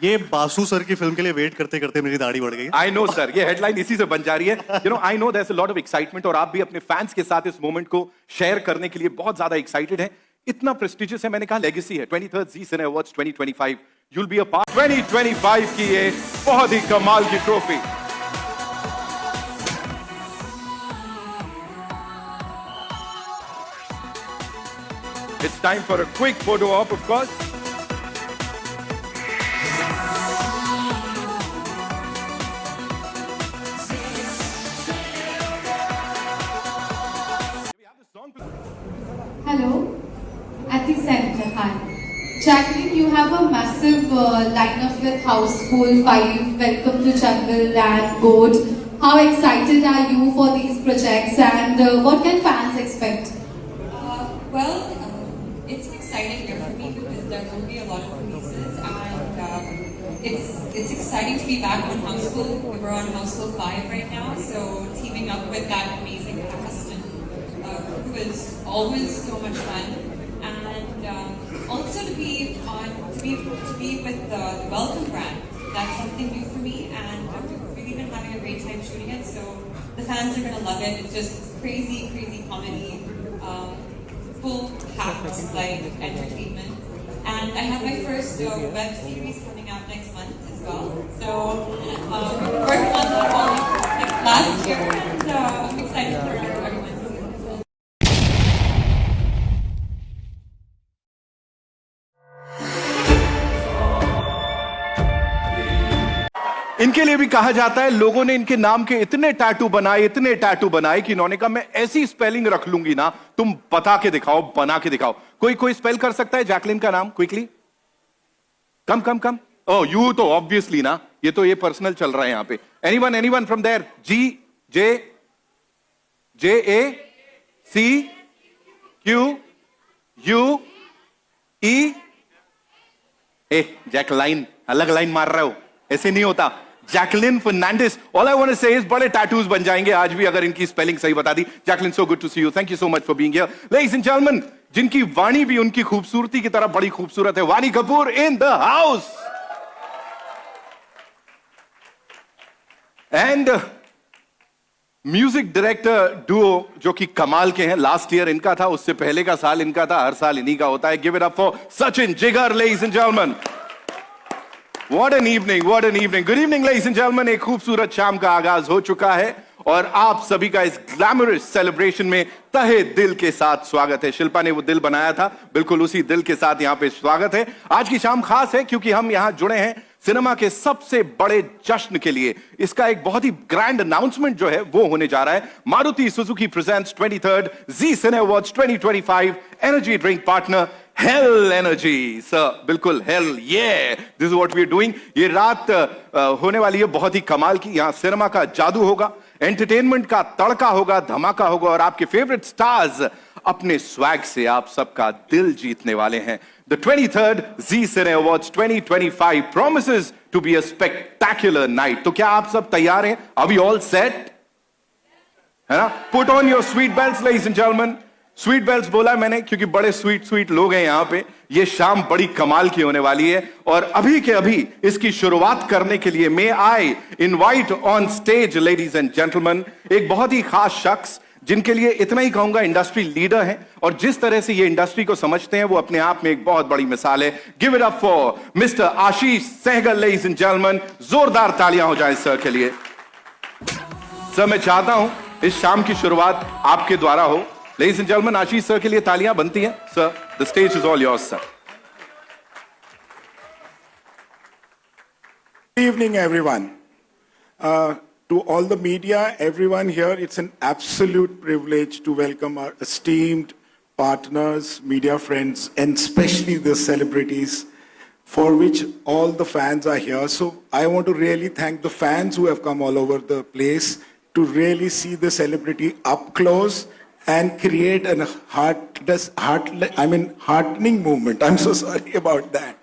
ये बासु सर की फिल्म के लिए वेट करते करते मेरी दाढ़ी बढ़ गई। आई नो सर, ये हेडलाइन इसी से बन जा रही है। You know, I know there is a lot of excitement और आप भी अपने फैंस के साथ इस मोमेंट को शेयर करने के लिए बहुत ज्यादा एक्साइटेड हैं। इतना प्रेस्टिजियस है, मैंने कहा लेगेसी है। 23rd ji cine awards 2025, you will be a part 2025 की ये बहुत ही कमाल की trophy. It's time for a quick photo op, of course. Hello, at the center. Hi, Jacqueline. You have a massive lineup with Houseful 5, Welcome to Jungle, and Goat. How excited are you for these projects, and what can fans expect? It's an exciting year for me because there will be a lot of releases, and it's exciting to be back on Houseful. We're on Houseful 5 right now, so teaming up with that amazing cast and crew is always so much fun, and also to be with the Welcome brand. That's something new for me, and we've really been having a great time shooting it. So the fans are gonna love it. It's just crazy comedy. Full packed like entertainment, and I have my first web series coming out next month as well. So we were working on that all like last year, and I'm excited for everyone to see it as well. इनके लिए भी कहा जाता है, लोगों ने इनके नाम के इतने टैटू बनाए कि इन्होंने कहा मैं ऐसी स्पेलिंग रख लूंगी ना, तुम बता के दिखाओ, बना के दिखाओ। कोई स्पेल कर सकता है जैकलिन का नाम क्विकली? कम। ओह, यू तो ऑब्वियसली ना, ये पर्सनल चल रहा है यहां पे। Anyone from there? JACQUE। Jacqueline, अलग लाइन मार रहे हो, ऐसे नहीं होता। Jacqueline Fernandez, all I want to say is बड़े टैटूज बन जाएंगे आज भी अगर इनकी स्पेलिंग सही बता दी। Jacqueline, so good to see you, thank you so much for being here. Ladies and gentleman, जिनकी वाणी भी उनकी खूबसूरती की तरह बड़ी खूबसूरत है, Vani Kapoor in the house. And music director duo जो कि कमाल के हैं। लास्ट ईयर इनका था, उससे पहले का साल इनका था, हर साल इन्हीं का होता है। Give it up for Sachin Jigar, ladies and gentleman. What an evening, what an evening. Good evening, ladies and gentlemen. एक खूबसूरत शाम का आगाज हो चुका है और आप सभी का इस ग्लैमरस सेलिब्रेशन में तहे दिल के साथ स्वागत है। शिल्पा ने वो दिल बनाया था, बिल्कुल उसी दिल के साथ यहाँ पे स्वागत है। आज की शाम खास है क्योंकि हम यहाँ जुड़े हैं सिनेमा के सबसे बड़े जश्न के लिए। इसका एक बहुत ही ग्रैंड अनाउंसमेंट जो है वो होने जा रहा है। मारुति सुजुकी प्रेजेंट्स 23rd जी सिने awards 2025 energy drink partner Hell energy. Sir बिल्कुल हेल, ये this is what we are doing. ये रात होने वाली है बहुत ही कमाल की। यहाँ सिनेमा का जादू होगा, एंटरटेनमेंट का तड़का होगा, धमाका होगा और आपके फेवरेट स्टार्स अपने स्वैग से आप सबका दिल जीतने वाले हैं। The 23rd Zee Cine Awards 2025 promises to be a spectacular night. तो क्या आप सब तैयार हैं? Are we all set? है ना? Put on your sweet belts, ladies and gentlemen. Sweet bells बोला मैंने क्योंकि बड़े स्वीट लोग हैं यहां पे। ये शाम बड़ी कमाल की होने वाली है और अभी के अभी इसकी शुरुआत करने के लिए may I invite on stage, ladies and gentleman, एक बहुत ही खास शख्स जिनके लिए इतना ही कहूंगा इंडस्ट्री लीडर है और जिस तरह से ये इंडस्ट्री को समझते हैं वो अपने आप में एक बहुत बड़ी मिसाल है। Give it up for mister Ashish Sehgal, ladies and gentleman. जोरदार तालियां हो जाए सर के लिए। सर मैं चाहता हूं इस शाम की शुरुआत आपके द्वारा हो। Ladies and gentlemen, Ashish sir के लिए तालियां बनती हैं। Sir, the stage is all yours, sir. Good evening, everyone. To all the media, everyone here, it's an absolute privilege to welcome our esteemed partners, media friends, and especially the celebrities for which all the fans are here. So I want to really thank the fans who have come all over the place to really see the celebrity up close and create a heartening movement. I'm so sorry about that.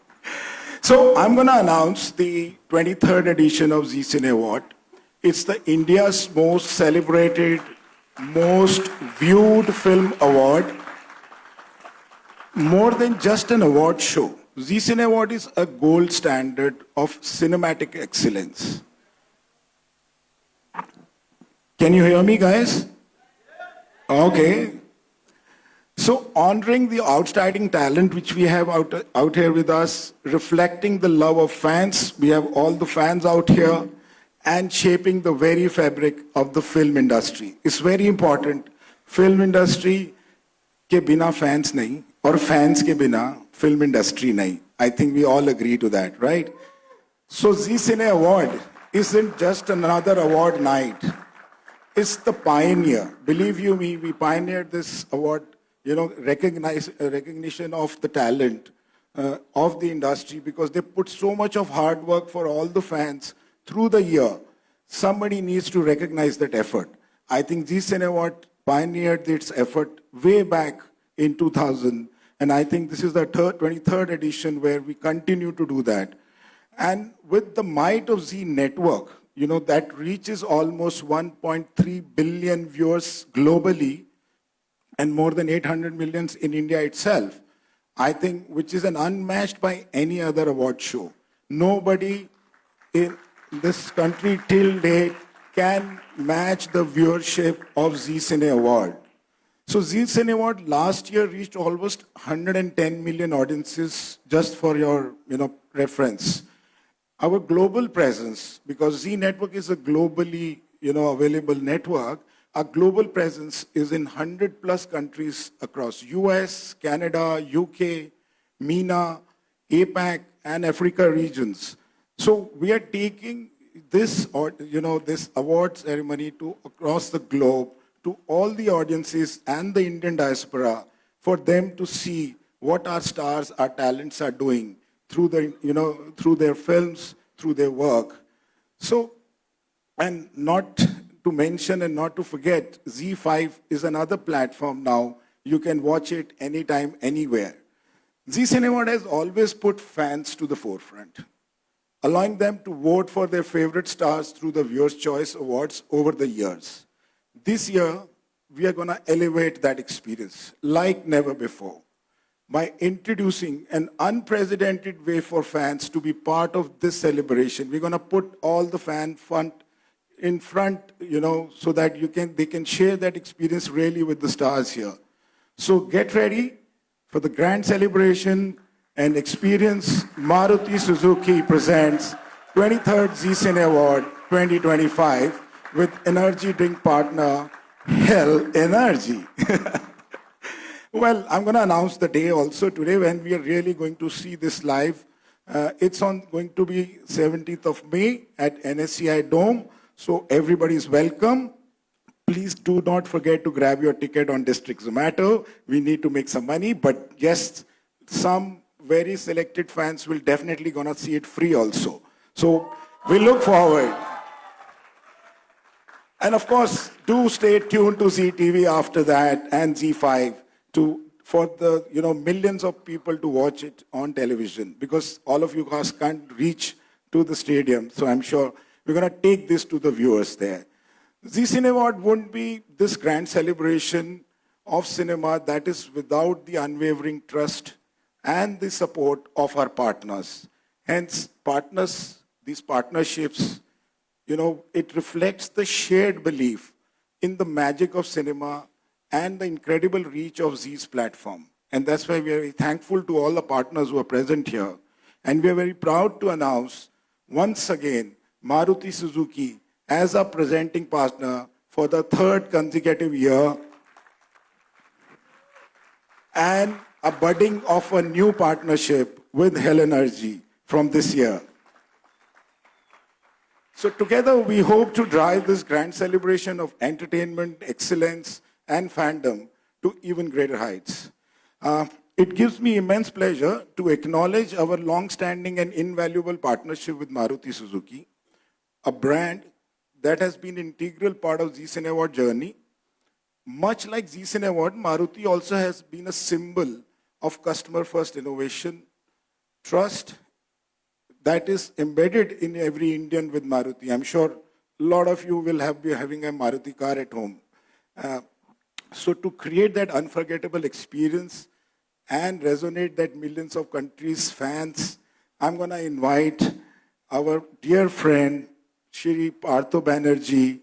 So I'm going to announce the 23rd edition of Zee Cine Award. It's the India's most celebrated, most viewed film award. More than just an award show. Zee Cine Award is a gold standard of cinematic excellence. Can you hear me, guys? Okay. So honoring the outstanding talent which we have out here with us, reflecting the love of fans, we have all the fans out here, and shaping the very fabric of the film industry. It's very important. Film industry के बिना fans नहीं, और fans के बिना film industry नहीं. I think we all agree to that, right? So Zee Cine Award isn't just another award night. It's the pioneer. Believe you me, we pioneered this award, recognition of the talent of the industry because they put so much of hard work for all the fans through the year. Somebody needs to recognize that effort. I think Zee Cine Award pioneered its effort way back in 2000. And I think this is the 23rd edition where we continue to do that. And with the might of Zee Network, that reaches almost 1.3 billion viewers globally and more than 800 millions in India itself, I think, which is an unmatched by any other award show. Nobody in this country till date can match the viewership of Zee Cine Award. So Zee Cine Award last year reached almost 110 million audiences, just for your reference. Our global presence, because Zee Network is a globally available network, our global presence is in 100 plus countries across US, Canada, UK, MENA, APAC, and Africa regions. So we are taking this, this award ceremony to across the globe to all the audiences and the Indian diaspora for them to see what our stars, our talents are doing through through their films, through their work. So, and not to mention and not to forget, ZEE5 is another platform now. You can watch it anytime, anywhere. Zee Cine Award has always put fans to the forefront, allowing them to vote for their favorite stars through the Viewers' Choice Awards over the years. This year, we are going to elevate that experience like never before by introducing an unprecedented way for fans to be part of this celebration. We're going to put all the fan fun in front, so that they can share that experience really with the stars here. So get ready for the grand celebration and experience. Maruti Suzuki presents 23rd Zee Cine Award 2025 with energy drink partner Hell Energy. Well, I'm going to announce the day also today when we are really going to see this live. It's going to be 17th of May at NSCI Dome. So everybody is welcome. Please do not forget to grab your ticket on District Zomato. We need to make some money, but yes, some very selected fans will definitely gonna see it free also. So we look forward. And of course, do stay tuned to Zee TV after that and ZEE5 for the millions of people to watch it on television, because all of you guys can't reach to the stadium. So I'm sure we're going to take this to the viewers there. Zee Cine Award wouldn't be this grand celebration of cinema that is without the unwavering trust and the support of our partners. Hence, these partnerships, it reflects the shared belief in the magic of cinema and the incredible reach of Zee's platform. And that's why we are very thankful to all the partners who are present here. And we are very proud to announce, once again, Maruti Suzuki as our presenting partner for the 3rd consecutive year, and a budding of a new partnership with Hell Energy from this year. So together we hope to drive this grand celebration of entertainment, excellence, and fandom to even greater heights. It gives me immense pleasure to acknowledge our long-standing and invaluable partnership with Maruti Suzuki, a brand that has been an integral part of Zee Cine Award journey. Much like Zee Cine Award, Maruti also has been a symbol of customer-first innovation, trust that is embedded in every Indian with Maruti. I'm sure a lot of you will be having a Maruti car at home. So to create that unforgettable experience, and resonate that millions of countries fans, I'm going to invite our dear friend Shri Partho Banerjee,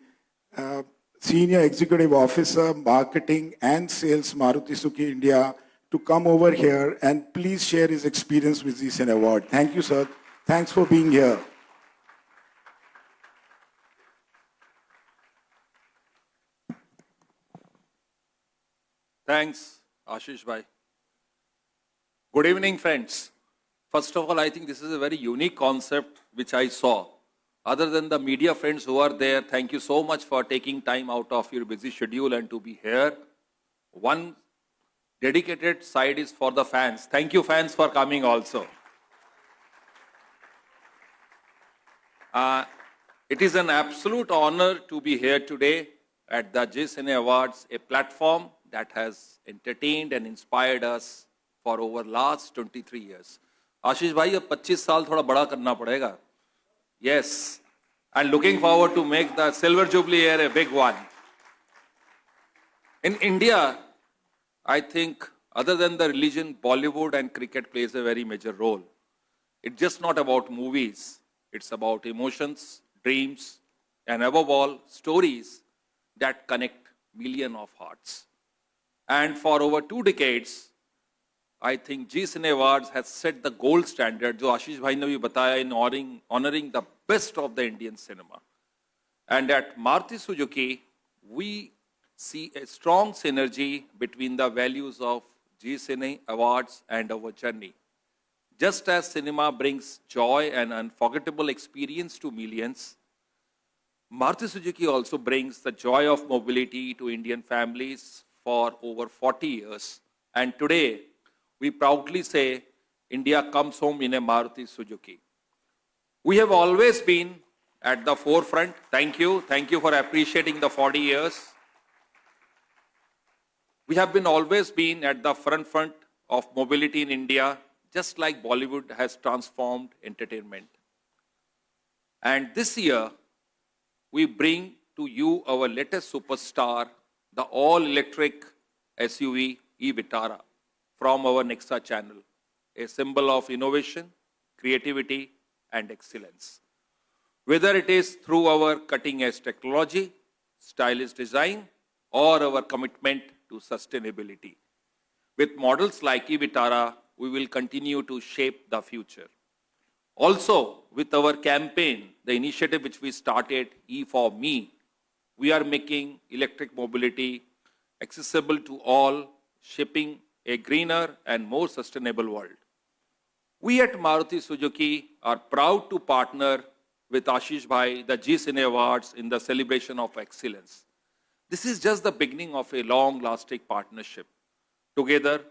Senior Executive Officer, Marketing and Sales, Maruti Suzuki India, to come over here and please share his experience with this award. Thank you, sir. Thanks for being here. Thanks, Ashish bhai. Good evening, friends. First of all, I think this is a very unique concept which I saw. Other than the media friends who are there, thank you so much for taking time out of your busy schedule and to be here. One dedicated side is for the fans. Thank you, fans, for coming also. It is an absolute honor to be here today at the Zee Cine Awards, a platform that has entertained and inspired us for over last 23 years. Ashish bhai, अब 25 साल थोड़ा बड़ा करना पड़ेगा. Yes, and looking forward to make the Silver Jubilee year a big one. In India, I think other than the religion, Bollywood and cricket plays a very major role. It's just not about movies. It's about emotions, dreams, and above all, stories that connect millions of hearts. And for over 2 decades, I think Zee Cine Awards has set the gold standard, जो आशीष भाई ने भी बताया, in honoring the best of the Indian cinema. And at Maruti Suzuki, we see a strong synergy between the values of Zee Cine Awards and our journey. Just as cinema brings joy and unforgettable experience to millions, Maruti Suzuki also brings the joy of mobility to Indian families for over 40 years. And today, we proudly say, India comes home in a Maruti Suzuki. We have always been at the forefront. Thank you. Thank you for appreciating the 40 years. We have always been at the front of mobility in India, just like Bollywood has transformed entertainment. And this year, we bring to you our latest superstar, the all-electric SUV e-Vitara from our Nexa channel, a symbol of innovation, creativity, and excellence. Whether it is through our cutting-edge technology, stylish design, or our commitment to sustainability. With models like e-Vitara, we will continue to shape the future. Also, with our campaign, the initiative which we started, E for Me, we are making electric mobility accessible to all, shaping a greener and more sustainable world. We at Maruti Suzuki are proud to partner with Ashish bhai, the Zee Cine Awards, in the celebration of excellence. This is just the beginning of a long-lasting partnership. Together,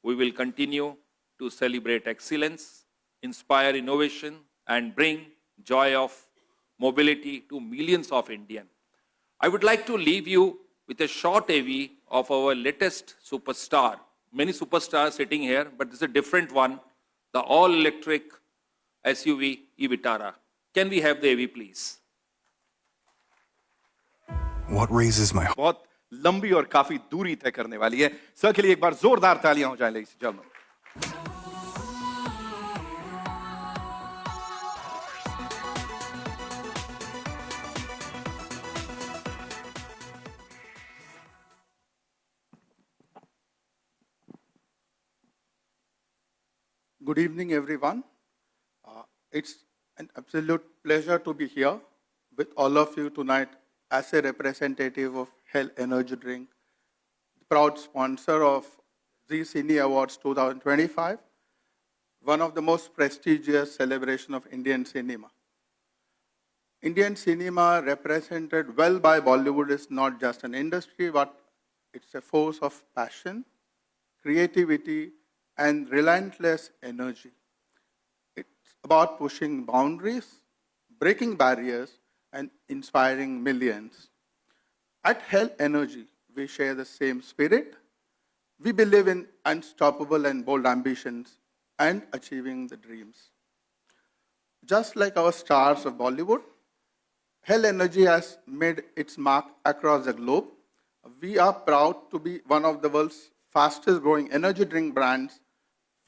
we will continue to celebrate excellence, inspire innovation, and bring joy of mobility to millions of Indians. I would like to leave you with a short AV of our latest superstar. Many superstars sitting here, but this is a different one, the all-electric SUV e-Vitara. Can we have the AV, please? What raises my heart? बहुत लंबी और काफी दूरी तय करने वाली है. Sir के लिए एक बार जोरदार तालियां हो जाएं, ladies and gentlemen. Good evening, everyone. It's an absolute pleasure to be here with all of you tonight as a representative of Hell Energy Drink, the proud sponsor of Zee Cine Awards 2025, one of the most prestigious celebrations of Indian cinema. Indian cinema, represented well by Bollywood, is not just an industry, but it's a force of passion, creativity, and relentless energy. It's about pushing boundaries, breaking barriers, and inspiring millions. At Hell Energy, we share the same spirit. We believe in unstoppable and bold ambitions and achieving the dreams. Just like our stars of Bollywood, Hell Energy has made its mark across the globe. We are proud to be one of the world's fastest growing energy drink brands,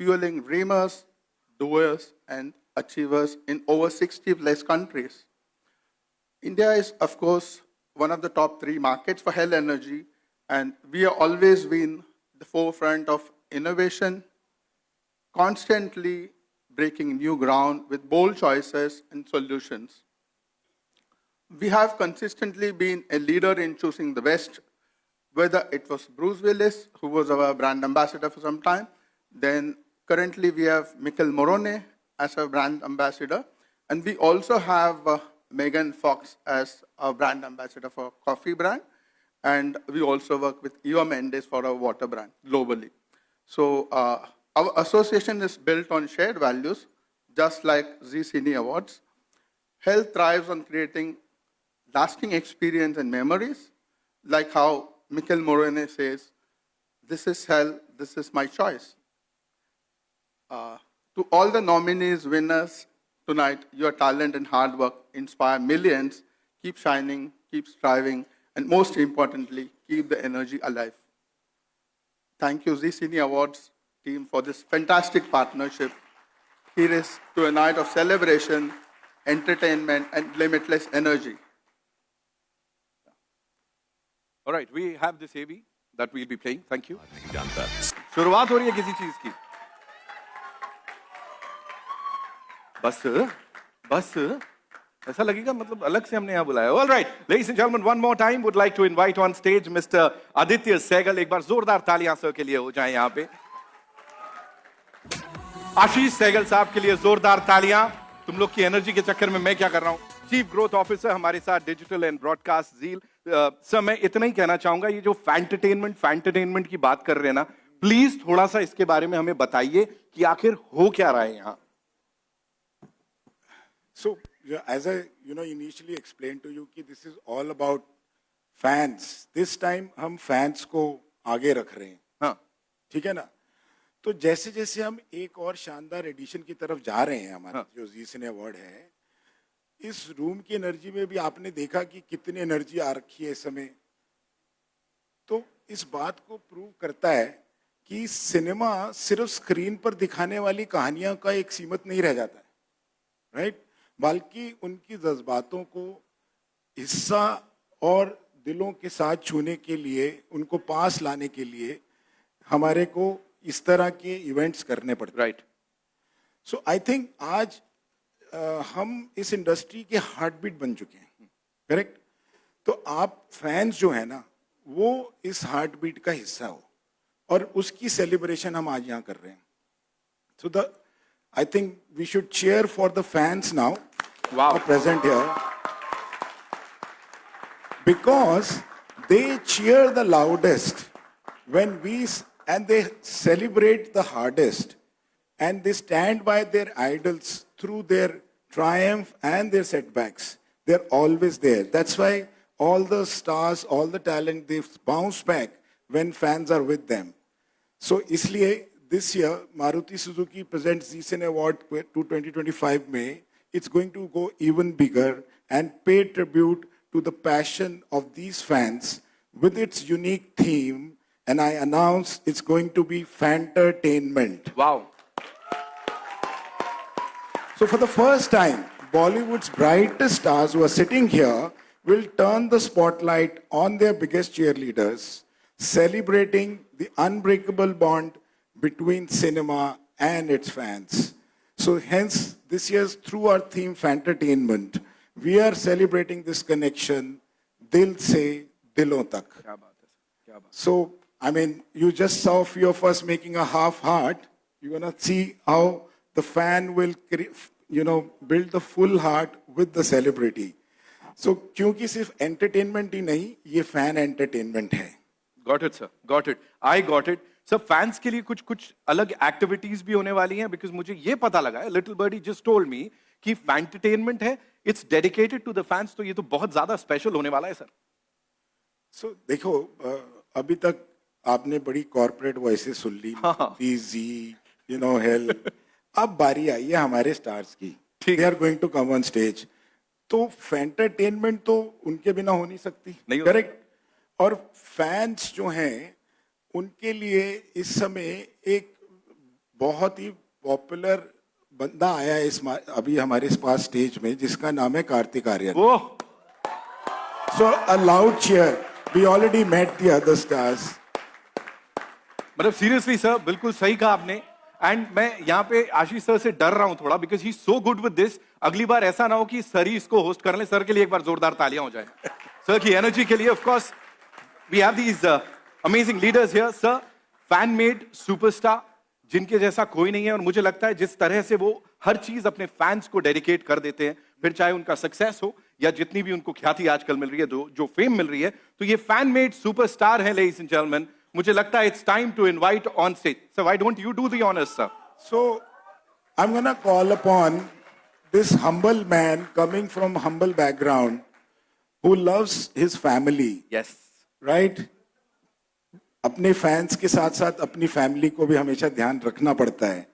fueling dreamers, doers, and achievers in over 60 plus countries. India is, of course, one of the top 3 markets for Hell Energy, and we have always been the forefront of innovation, constantly breaking new ground with bold choices and solutions. We have consistently been a leader in choosing the best, whether it was Bruce Willis, who was our brand ambassador for some time, then currently we have Mikkel Morone as our brand ambassador, and we also have Megan Fox as our brand ambassador for coffee brand, and we also work with Eva Mendes for our water brand globally. So our association is built on shared values, just like Zee Cine Awards. Health thrives on creating lasting experience and memories, like how Mikkel Morone says, "This is hell, this is my choice." To all the nominees, winners tonight, your talent and hard work inspire millions. Keep shining, keep striving, and most importantly, keep the energy alive. Thank you, Zee Cine Awards team, for this fantastic partnership. Here is to a night of celebration, entertainment, and limitless energy. All right, we have this AV that we'll be playing. Thank you. शुरुआत हो रही है किसी चीज की. बस बस ऐसा लगेगा मतलब अलग से हमने यहाँ बुलाया. All right, ladies and gentlemen, one more time would like to invite on stage Mr. Aditya Sehgal. एक बार जोरदार तालियां सर के लिए हो जाएं यहाँ पे. आशीष सहगल साहब के लिए जोरदार तालियां. तुम लोग की एनर्जी के चक्कर में मैं क्या कर रहा हूं. चीफ ग्रोथ ऑफिसर हमारे साथ digital and broadcast ZEEL. Sir मैं इतना ही कहना चाहूंगा, ये जो फैंटरटेनमेंट की बात कर रहे हैं ना, प्लीज थोड़ा सा इसके बारे में हमें बताइए कि आखिर हो क्या रहा है यहाँ. So, as I initially explained to you, कि this is all about fans. This time हम fans को आगे रख रहे हैं. हाँ, ठीक है ना. तो जैसे जैसे हम एक और शानदार एडिशन की तरफ जा रहे हैं, हमारा जो जी सिने अवार्ड है, इस रूम की एनर्जी में भी आपने देखा कि कितनी एनर्जी आ रखी है इस समय. तो इस बात को प्रूव करता है कि सिनेमा सिर्फ स्क्रीन पर दिखाने वाली कहानियों का एक सीमित नहीं रह जाता है, राइट, बल्कि उनकी जज्बातों को हिस्सा और दिलों के साथ छूने के लिए, उनको पास लाने के लिए हमारे को इस तरह के इवेंट्स करने पड़ते हैं. राइट. सो आई थिंक आज हम इस इंडस्ट्री के हार्ट बीट बन चुके हैं, करेक्ट. तो आप फैंस जो है ना, वो इस हार्ट बीट का हिस्सा हो, और उसकी सेलिब्रेशन हम आज यहाँ कर रहे हैं. सो I think we should cheer for the fans now. Wow. Who are present here, because they cheer the loudest when and they celebrate the hardest, and they stand by their idols through their triumph and their setbacks. They're always there. That's why all the stars, all the talent, they bounce back when fans are with them. So इसलिए this year Maruti Suzuki presents Zee Cine Award to 2025 May. It's going to go even bigger and pay tribute to the passion of these fans with its unique theme. And I announce it's going to be Fantertainment. Wow. So for the first time, Bollywood's brightest stars who are sitting here will turn the spotlight on their biggest cheerleaders, celebrating the unbreakable bond between cinema and its fans. So hence, this year's through our theme Fantertainment, we are celebrating this connection, Dil Se Dilon Tak. So, I mean, you just saw a few of us making a half heart. You're gonna see how the fan will, build the full heart with the celebrity. So, क्योंकि सिर्फ entertainment ही नहीं, ये fan entertainment है. Got it, sir. Got it. I got it. Sir fans के लिए कुछ अलग activities भी होने वाली हैं, बिकॉज मुझे ये पता लगा है, little birdie just told me कि फैंटरटेनमेंट है, it's dedicated to the fans, तो ये तो बहुत ज्यादा स्पेशल होने वाला है सर. सो देखो, अभी तक आपने बड़ी कॉर्पोरेट वॉइसेस सुन ली, जी, हेल. अब बारी आई है हमारे स्टार्स की. They are going to come on stage. तो फैंटरटेनमेंट तो उनके बिना हो नहीं सकती, करेक्ट. और फैंस जो हैं उनके लिए इस समय एक बहुत ही पॉपुलर बंदा आया है अभी हमारे पास स्टेज में, जिसका नाम है कार्तिक आर्यन. वो So a loud cheer. We already met the other stars. मतलब सीरियसली सर, बिल्कुल सही कहा आपने. एंड मैं यहाँ पे आशीष सर से डर रहा हूं थोड़ा, because he so good with this. अगली बार ऐसा ना हो कि सर ही इसको होस्ट कर ले. सर के लिए एक बार जोरदार तालियां हो जाए सर की एनर्जी के लिए. Of course we have these amazing leaders here sir, fan made superstar, जिनके जैसा कोई नहीं है. और मुझे लगता है जिस तरह से वो हर चीज अपने फैंस को डेडिकेट कर देते हैं, फिर चाहे उनका सक्सेस हो या जितनी भी उनको ख्याति आजकल मिल रही है, जो फेम मिल रही है, तो ये फैन मेड सुपरस्टार है लेडीज एंड जेंटलमैन. मुझे लगता है it's time to invite on stage. Sir why don't you do the honours sir? So I'm gonna call upon this humble man coming from humble background who loves his family, yes. right? अपने fans के साथ साथ अपनी family को भी हमेशा ध्यान रखना पड़ता है.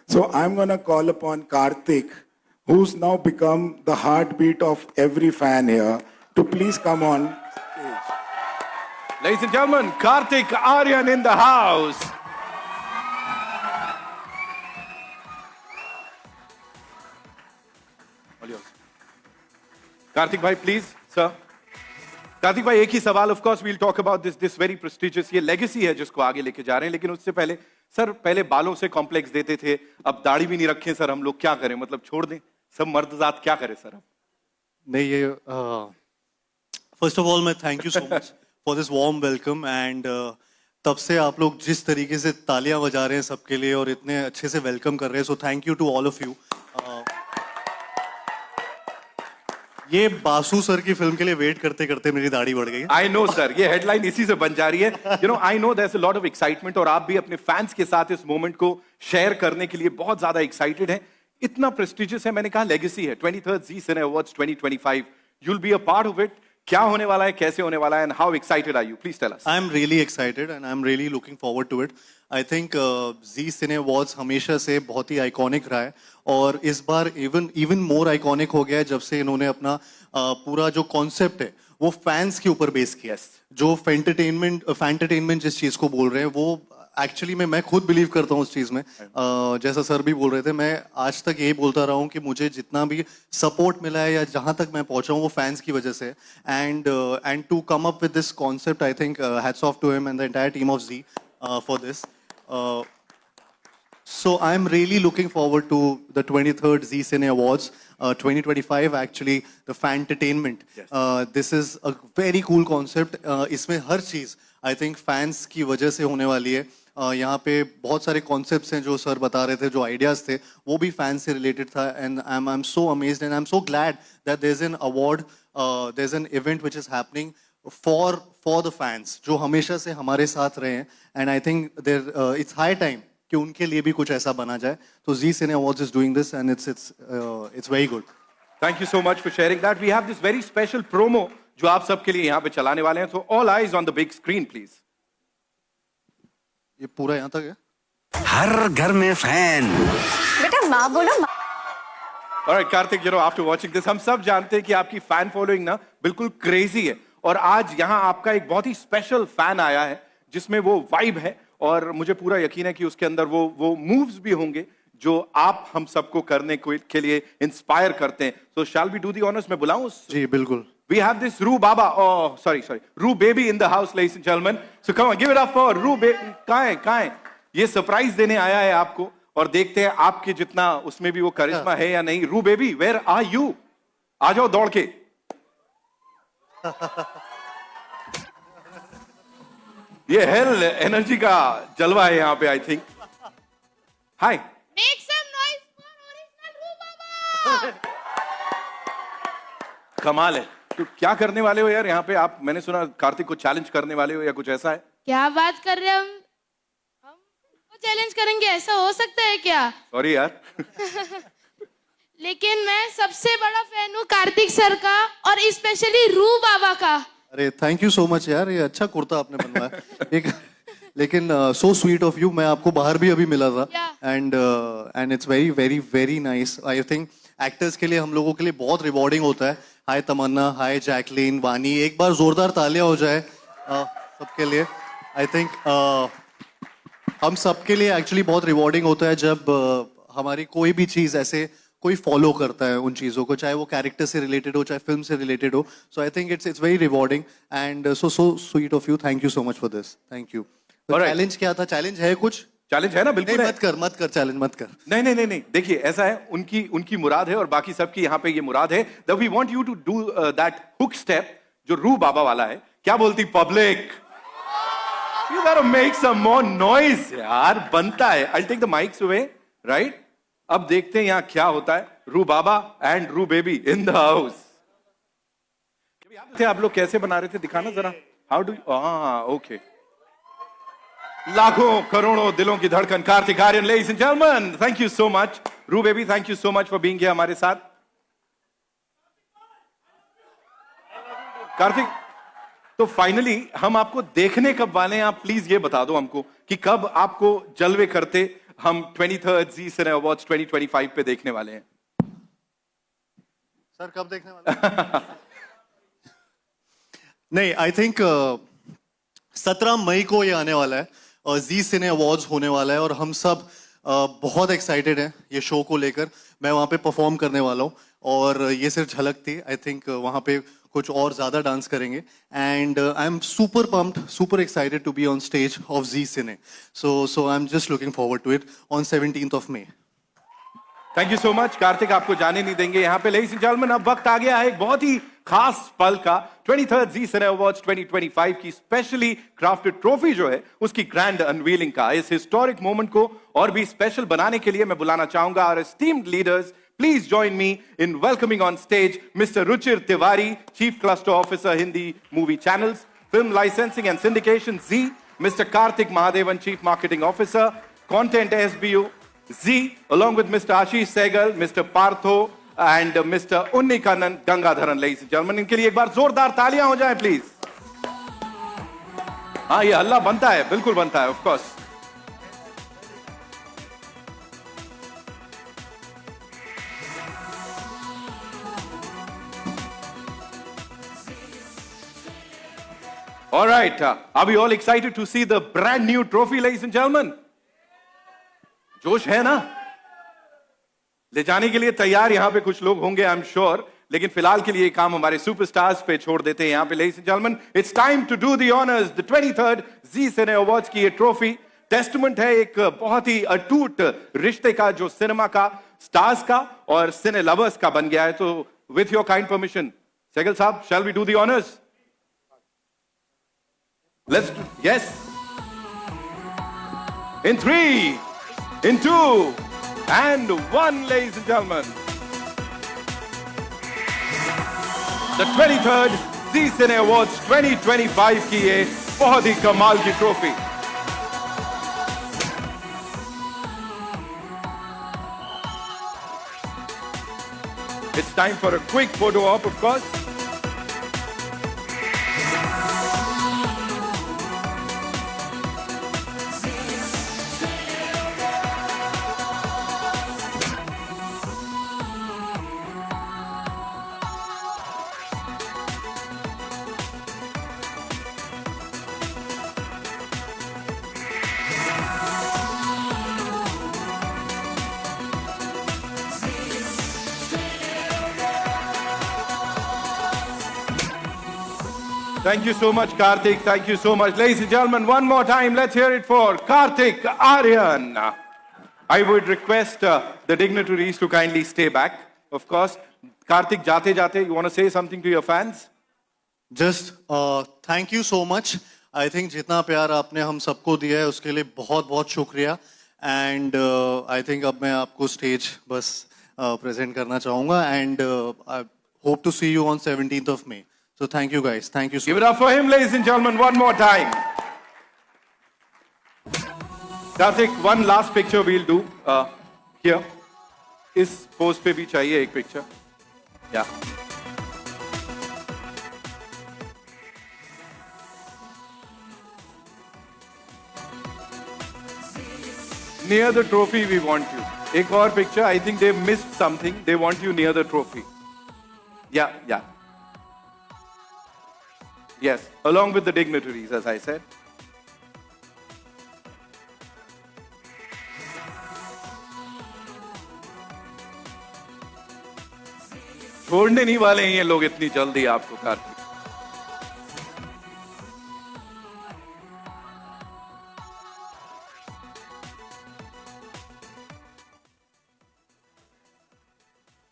So I'm gonna call upon Karthik, who's now become the heartbeat of every fan here, to please come on. Ladies and gentlemen, Karthik Aryan in the house. All yours. Karthik bhai, please, sir. Kartik भाई, एक ही सवाल. Of course we'll talk about this very prestigious, ये legacy है जिसको आगे लेके जा रहे हैं. लेकिन उससे पहले सर, पहले बालों से कॉम्प्लेक्स देते थे, अब दाढ़ी भी नहीं रखे सर. हम लोग क्या करें, मतलब छोड़ दें सब मर्द जात, क्या करें सर? अब नहीं, ये फर्स्ट ऑफ ऑल मैं thank you so much for this warm welcome. And तब से आप लोग जिस तरीके से तालियां बजा रहे हैं सबके लिए और इतने अच्छे से वेलकम कर रहे हैं, so thank you to all of you. ये बासु सर की फिल्म के लिए वेट करते करते मेरी दाढ़ी बढ़ गई है. आई नो सर, ये हेडलाइन इसी से बन जा रही है. You know, I know there is a lot of excitement, और आप भी अपने फैंस के साथ इस मोमेंट को शेयर करने के लिए बहुत ज्यादा एक्साइटेड हैं. इतना प्रेस्टिजियस है, मैंने कहा लेगेसी है. 23rd Zee Cine Awards 2025, you'll be a part of it. क्या होने वाला है, कैसे होने वाला है, and how excited are you? Please tell us. I am really excited and I am really looking forward to it. I think Zee cine awards हमेशा से बहुत ही आइकॉनिक रहा है, और इस बार इवन मोर आइकॉनिक हो गया है जब से इन्होंने अपना पूरा जो कॉन्सेप्ट है वो फैंस के ऊपर बेस किया. जो फैंटरटेनमेंट जिस चीज को बोल रहे हैं, वो एक्चुअली मैं खुद बिलीव करता हूँ उस चीज में. जैसा सर भी बोल रहे थे, मैं आज तक यही बोलता रहा हूँ कि मुझे जितना भी सपोर्ट मिला है या जहां तक मैं पहुंचा हूँ वो फैंस की वजह से. And to come up with this concept, I think hats off to him and the entire team of Zee for this. So I'm really looking forward to the 23rd Zee Cine Awards 2025. Actually, the Fantertainment. This is a very cool concept. इसमें हर चीज I think fans की वजह से होने वाली है. यहाँ पे बहुत सारे concepts हैं जो सर बता रहे थे, जो ideas थे, वो भी fans से related था. And I'm so amazed and I'm so glad that there's an award, there's an event which is happening for the fans, जो हमेशा से हमारे साथ रहे हैं. And I think it's high time कि उनके लिए भी कुछ ऐसा बना जाए. तो Zee Cine Awards is doing this and it's very good. Thank you so much for sharing that. We have this very special promo जो आप सबके लिए यहाँ पे चलाने वाले हैं. So all eyes on the big screen, please. ये पूरा यहाँ तक है. हर घर में फैन. बेटा माँ बोलो. All right, Karthik, you know, after watching this, हम सब जानते हैं कि आपकी फैन फॉलोइंग ना बिल्कुल क्रेजी है, और आज यहाँ आपका एक बहुत ही स्पेशल फैन आया है जिसमें वो वाइब है, और मुझे पूरा यकीन है कि उसके अंदर वो मूव्स भी होंगे जो आप हम सबको करने के लिए इंस्पायर करते हैं. So shall we do the honors? मैं बुलाऊं? जी बिल्कुल. We have this Roo Baba, oh sorry, Roo Baby in the house, ladies and gentlemen. So come on, give it up for Roo Baby. कहाँ है? ये surprise देने आया है आपको, और देखते हैं आपके जितना उसमें भी वो करिश्मा है या नहीं. Roo Baby, where are you? आ जाओ दौड़ के. ये हेल एनर्जी का जलवा है यहाँ पे, I think. Hi. Make some noise for original Roo Baba. कमाल है. तो क्या करने वाले हो यार यहाँ पे आप? मैंने सुना कार्तिक को चैलेंज करने वाले हो या कुछ ऐसा है? क्या बात कर रहे हैं हम चैलेंज करेंगे, ऐसा हो सकता है क्या? सॉरी यार. लेकिन मैं सबसे बड़ा फैन हूँ कार्तिक सर का, और स्पेशली रू बाबा का. अरे थैंक यू सो मच यार, ये अच्छा कुर्ता आपने बनवाया. लेकिन सो स्वीट ऑफ यू. मैं आपको बाहर भी अभी मिला था, and it's very very very nice. I think actors के लिए, हम लोगों के लिए बहुत रिवॉर्डिंग होता है. हाय तमन्ना, हाय जैकलीन, वानी, एक बार जोरदार तालियां हो जाए सबके लिए. आई थिंक हम सबके लिए एक्चुअली बहुत रिवॉर्डिंग होता है जब हमारी कोई भी चीज़ ऐसे कोई फॉलो करता है उन चीज़ों को, चाहे वो कैरेक्टर से रिलेटेड हो, चाहे फिल्म से रिलेटेड हो. So I think it's very rewarding and so sweet of you. Thank you so much for this. Thank you. Alright. Challenge क्या था? चैलेंज है कुछ? चैलेंज है ना, बिल्कुल नहीं, है। मत कर चैलेंज मत कर. नहीं नहीं नहीं नहीं, देखिए ऐसा है, उनकी मुराद है और बाकी सबकी यहाँ पे ये मुराद है. That we want you to do that hook step जो रू बाबा वाला है. क्या बोलती public? You gotta make some more noise यार. बनता है. I take the mics away, right? अब देखते हैं यहाँ क्या होता है. रू बाबा एंड रू बेबी इन द हाउस. याद थे आप लोग कैसे बना रहे थे? दिखाना जरा. How do? ओके. लाखों करोड़ों दिलों की धड़कन Kartik Aaryan, ladies and gentleman, thank you so much. Rooh baby, thank you so much for being here हमारे साथ. कार्तिक, तो फाइनली हम आपको देखने कब वाले हैं? आप प्लीज ये बता दो हमको कि कब आपको जलवे करते हम 23rd जी सिने अवार्ड्स 2025 पे देखने वाले हैं. सर कब देखने वाले? नहीं, आई थिंक 17 मई को ये आने वाला है. जी सिने अवार्ड्स होने वाला है और हम सब बहुत एक्साइटेड हैं ये शो को लेकर. मैं वहाँ पे परफॉर्म करने वाला हूँ और ये सिर्फ झलक थी. आई थिंक वहाँ पे कुछ और ज्यादा डांस करेंगे and I am super pumped, super excited to be on stage of Zee Cine. So I am just looking forward to it on 17th of May. Thank you so much Kartik. आपको जाने नहीं देंगे यहाँ पे. लेडीज एंड जेंटलमैन, अब वक्त आ गया है एक बहुत ही खास पल का. 23rd जी सिने अवार्ड्स 2025 की स्पेशली क्राफ्टेड ट्रॉफी जो है उसकी ग्रैंड अनवीलिंग का. इस हिस्टोरिक मोमेंट को और भी स्पेशल बनाने के लिए मैं बुलाना चाहूंगा our esteemed leaders. Please join me in welcoming on stage Mr. Ruchir Tiwari, Chief Cluster Officer, Hindi Movie Channels, Film Licensing and Syndication, Z. Mr. Karthik Mahadevan, Chief Marketing Officer, Content SBU, Z, along with Mr. Ashish Sehgal, Mr. Partho, and Mr. Unnikanan Gangadharan, ladies and gentlemen. इनके लिए एक बार जोरदार तालियां हो जाएं, please. हाँ, ये हल्ला बनता है, बिल्कुल बनता है, of course. All right, are we all excited to see the brand new trophy, ladies and gentlemen? जोश है ना? ले जाने के लिए तैयार यहां पे कुछ लोग होंगे, आई एम श्योर. लेकिन फिलहाल के लिए काम हमारे सुपरस्टार्स पे छोड़ देते हैं यहां पे. Ladies and gentleman, it's time to do the honours. The 23rd ji cine awards की ये ट्रॉफी टेस्टमेंट है एक बहुत ही अटूट रिश्ते का जो सिनेमा का, स्टार्स का और सिने लवर्स का बन गया है. तो with your kind permission, Sehgal साहब, shall we do the honours? Let's do, yes. In 3, in 2, and 1, ladies and gentlemen. The 23rd Zee Cine Awards 2025 की ये बहुत ही कमाल की trophy. It's time for a quick photo op, of course. Thank you so much, Karthik. Thank you so much. Ladies and gentlemen, one more time, let's hear it for Karthik Aryan. I would request the dignitaries to kindly stay back. Of course, Karthik, jate jate, you want to say something to your fans? Just thank you so much. I think जितना प्यार आपने हम सबको दिया है उसके लिए बहुत बहुत शुक्रिया. And I think अब मैं आपको स्टेज बस प्रेजेंट करना चाहूँगा. And I hope to see you on 17th of May. So thank you guys. Thank you so Give much. it up for him, ladies and gentlemen, one more time. Karthik, one last picture we'll do here. इस pose पे भी चाहिए एक picture. Yeah. Near the trophy we want you. एक और picture. I think they missed something. They want you near the trophy. Yeah, yeah. Yes, along with the dignitaries, as I said. छोड़ने नहीं वाले हैं ये लोग इतनी जल्दी आपको, कार्तिक।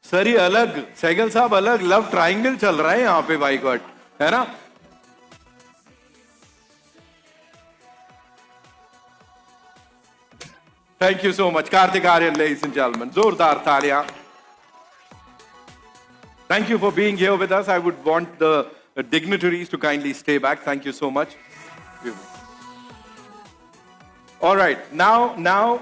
सर ये अलग, सैगल साहब अलग लव ट्रायंगल चल रहा है यहाँ पे भाई गॉड, है ना? Thank you so much Kartik Aaryan, ladies and gentleman, जोरदार तालियां। Thank you for being here with us. I would want the dignitaries to kindly stay back. Thank you so much. All right, now,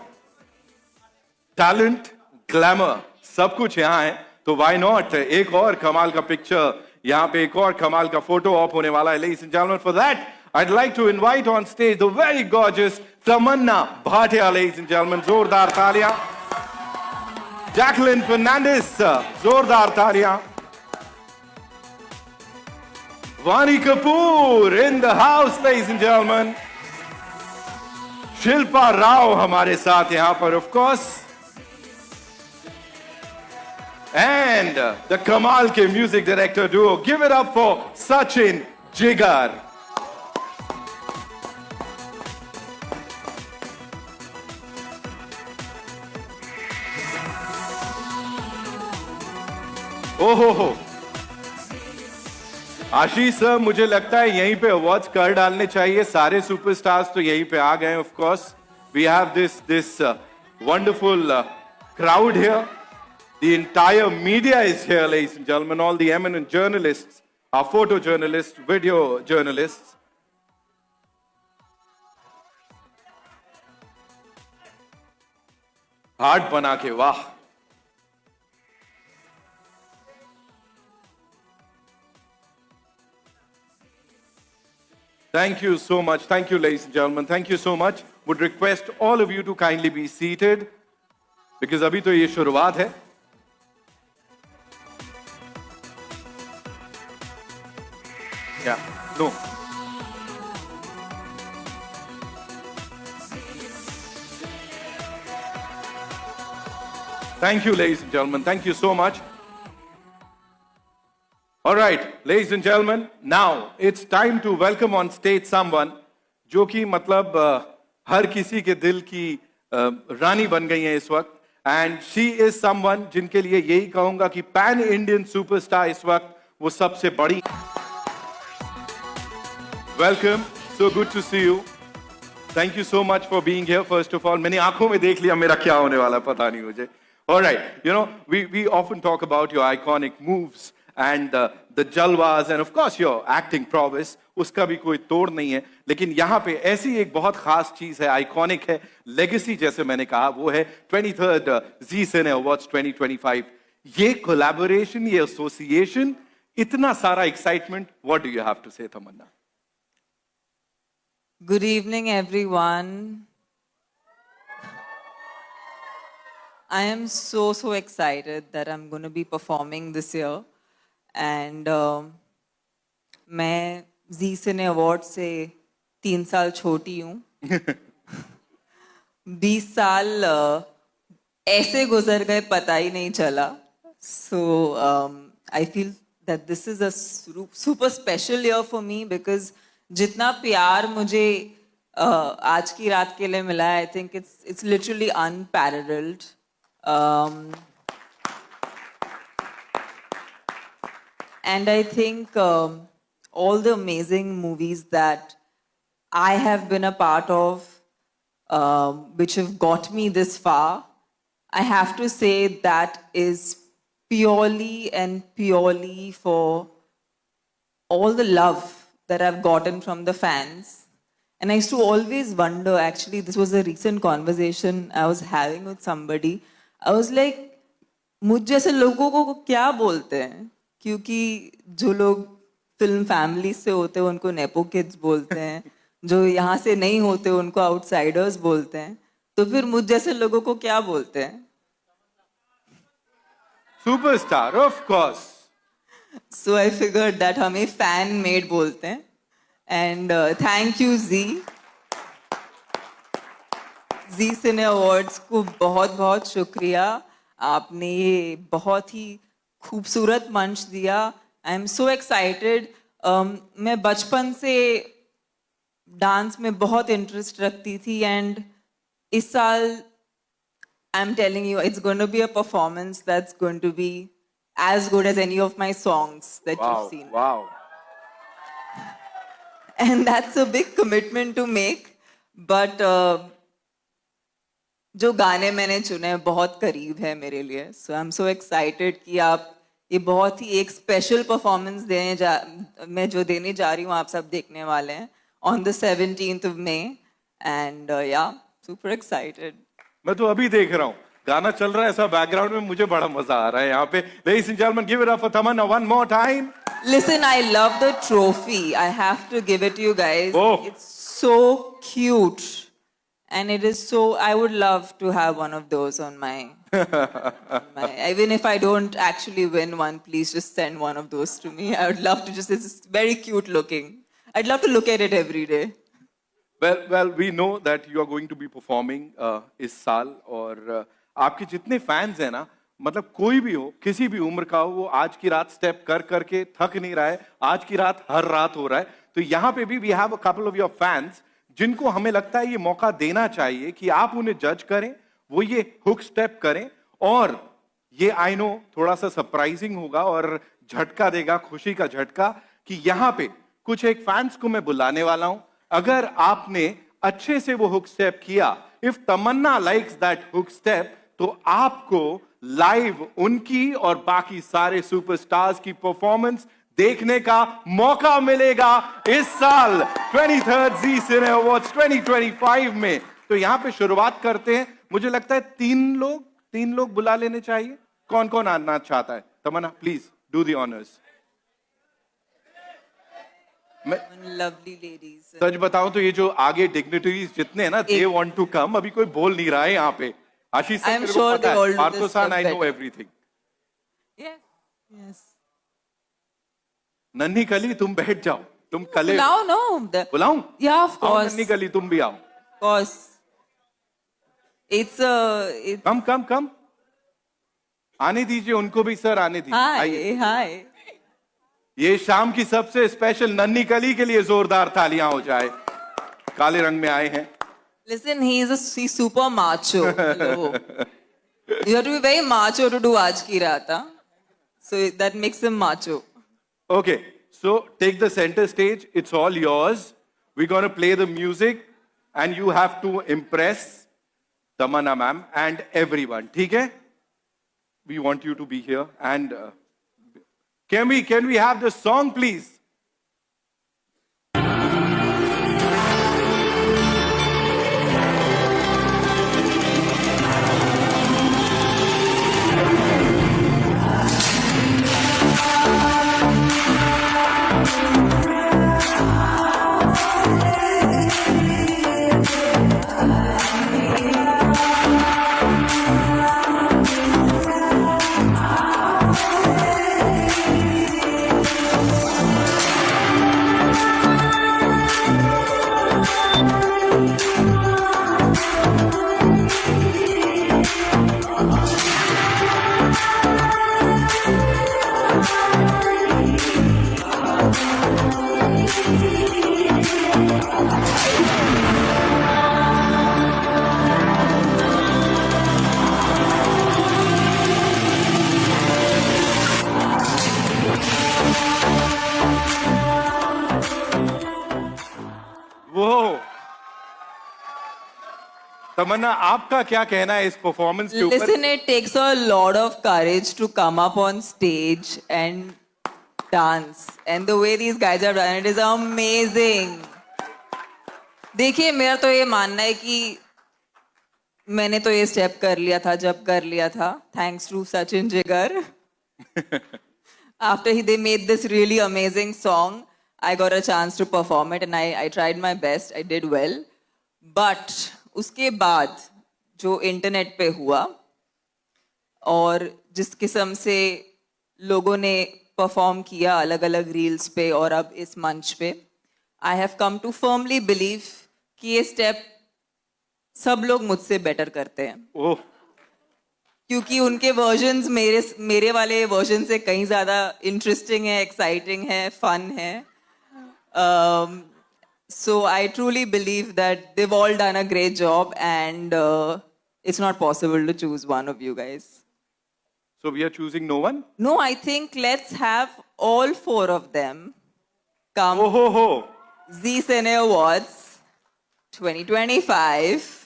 talent, glamour, सब कुछ यहाँ है, तो why not? एक और कमाल का पिक्चर, यहाँ पे एक और कमाल का फोटो ऑप होने वाला है, ladies and gentlemen. For that, I'd like to invite on stage the very gorgeous Tamanna Bhatia, ladies and gentlemen. जोरदार तालियां. Jacqueline Fernandez, जोरदार तालियां. Vani Kapoor in the house, ladies and gentlemen. Shilpa Rao हमारे साथ यहाँ पर, of course. And the Kamal के music director duo. Give it up for Sachin Jigar. ओहो हो, आशीष सर, मुझे लगता है यहीं पे अवार्ड्स कर डालने चाहिए, सारे सुपरस्टार्स तो यहीं पे आ गए। Of course we have this wonderful crowd here, the entire media is here, ladies and gentlemen, all the eminent journalists, our photo journalists, video journalists. Heart बना के, वाह। Thank you so much. Thank you, ladies and gentlemen. Thank you so much. Would request all of you to kindly be seated because अभी तो ये शुरुआत है। Yeah, no. Thank you, ladies and gentlemen. Thank you so much. All right, ladies and gentlemen, now it's time to welcome on stage someone जो कि मतलब हर किसी के दिल की रानी बन गई है इस वक्त, and she is someone जिनके लिए यही कहूंगा कि पैन इंडियन सुपरस्टार इस वक्त वो सबसे बड़ी। Welcome, so good to see you. Thank you so much for being here. First of all, मैंने आंखों में देख लिया मेरा क्या होने वाला पता नहीं मुझे। All right, you know we often talk about your iconic moves and the jalwas and of course your acting prowess, उसका भी कोई तोड़ नहीं है, लेकिन यहाँ पे ऐसी एक बहुत खास चीज है, आइकॉनिक है, लेगेसी जैसे मैंने कहा, वो है 23rd Zee Cine Awards 2025। ये कोलैबोरेशन, ये एसोसिएशन, इतना सारा excitement, what do you have to say Tamannaah? Good evening, everyone. I am so excited that I'm going to be performing this year. And मैं Zee Cine Award से 3 साल छोटी हूँ। 20 साल ऐसे गुजर गए पता ही नहीं चला। So I feel that this is a super special year for me because जितना प्यार मुझे आज की रात के लिए मिला है, I think it's literally unparalleled. And I think all the amazing movies that I have been a part of, which have got me this far, I have to say that is purely and purely for all the love that I've gotten from the fans. And I used to always wonder, actually, this was a recent conversation I was having with somebody. I was like, मुझ जैसे लोगों को क्या बोलते हैं? क्योंकि जो लोग फिल्म फैमिली से होते हैं उनको नेपो किड्स बोलते हैं, जो यहाँ से नहीं होते उनको आउटसाइडर्स बोलते हैं, तो फिर मुझ जैसे लोगों को क्या बोलते हैं? Superstar, of course. So I figured that हमें fan made बोलते हैं। And thank you Zee Cine Awards को बहुत शुक्रिया। आपने ये बहुत ही खूबसूरत मंच दिया. I am so excited. मैं बचपन से डांस में बहुत इंटरेस्ट रखती थी एंड इस साल I'm telling you, it's going to be a performance that's going to be as good as any of my songs that you've seen. Wow. And that's a big commitment to make. But जो गाने मैंने चुने बहुत करीब है मेरे लिए. So I'm so excited कि आप ये बहुत ही एक स्पेशल परफॉर्मेंस मैं जो देने जा रही हूँ आप सब देखने वाले हैं on the 17th of May. And yeah, super excited. मैं तो अभी देख रहा हूँ गाना चल रहा है ऐसा बैकग्राउंड में, मुझे बड़ा मजा आ रहा है यहाँ पे. Ladies and gentlemen, give it up for Tamanna one more time. Listen, I love the trophy. I have to give it to you guys. Oh. It's so cute. And it is so, I would love to have one of those on my, even if I don't actually win one, please just send one of those to me. I would love to just, it's very cute looking. I'd love to look at it every day. Well, we know that you are going to be performing इस साल और आपके जितने fans हैं ना, मतलब कोई भी हो, किसी भी उम्र का हो, वो आज की रात स्टेप कर करके थक नहीं रहा है. आज की रात हर रात हो रहा है. तो यहाँ पे भी we have a couple of your fans जिनको हमें लगता है ये मौका देना चाहिए कि आप उन्हें जज करें, वो ये हुक स्टेप करें और ये आई नो थोड़ा सा सरप्राइजिंग होगा और झटका देगा, खुशी का झटका कि यहाँ पे कुछ एक फैंस को मैं बुलाने वाला हूं. अगर आपने अच्छे से वो हुक स्टेप किया, if Tamannaah likes that hook step, तो आपको लाइव उनकी और बाकी सारे सुपरस्टार्स की परफॉर्मेंस देखने का मौका मिलेगा इस साल 23rd Zee Cine Awards 2025 में. तो यहां पे शुरुआत करते हैं. मुझे लगता है तीन लोग बुला लेने चाहिए. कौन कौन आना चाहता है? Tamanna, please do the honours. Lovely ladies. सच बताऊं तो ये जो आगे डिग्निटरीज जितने हैं ना, दे वांट टू कम. अभी कोई बोल नहीं रहा है यहाँ पे. Ashish I am sure they all do this Parthosan, I know better. Everything. Yes, yes. नन्ही कली तुम बैठ जाओ, तुम कले Now, no. बुलाऊं? Yeah, of आओ course. नन्ही कली तुम भी आओ. Of course. It's a, कम आने दीजिए उनको भी. सर आने दीजिए. आइए. hi. ये शाम की सबसे स्पेशल नन्ही कली के लिए जोरदार तालियां हो जाए. काले रंग में आए हैं. Listen, he's super macho. Hello. You have to be very macho to do Aaj Ki Raat, huh? So that makes him macho. Okay, so take the center stage. It's all yours. We're going to play the music and you have to impress Tamanna ma'am and everyone. ठीक है? We want you to be here and can we have the song please? तमन्ना, आपका क्या कहना है इस performance के ऊपर? Listen, it takes a lot of courage to come up on stage and dance. And the way these guys have done it is amazing. देखिए, मेरा तो ये मानना है कि मैंने तो ये स्टेप कर लिया था जब कर लिया था. Thanks to Sachin Jigar. After they made this really amazing song, I got a chance to perform it and I tried my best. I did well. But उसके बाद जो इंटरनेट पे हुआ और जिस किस्म से लोगों ने परफॉर्म किया अलग अलग रील्स पे और अब इस मंच पे, I have come to firmly believe कि ये स्टेप सब लोग मुझसे बेटर करते हैं. ओह, क्योंकि उनके वर्जन्स मेरे वाले वर्जन से कहीं ज़्यादा इंटरेस्टिंग है, एक्साइटिंग है, फन है. So I truly believe that they've all done a great job, and it's not possible to choose one of you guys. So we are choosing no one? No, I think let's have all four of them come Oh ho ho. Zee Cine Awards 2025,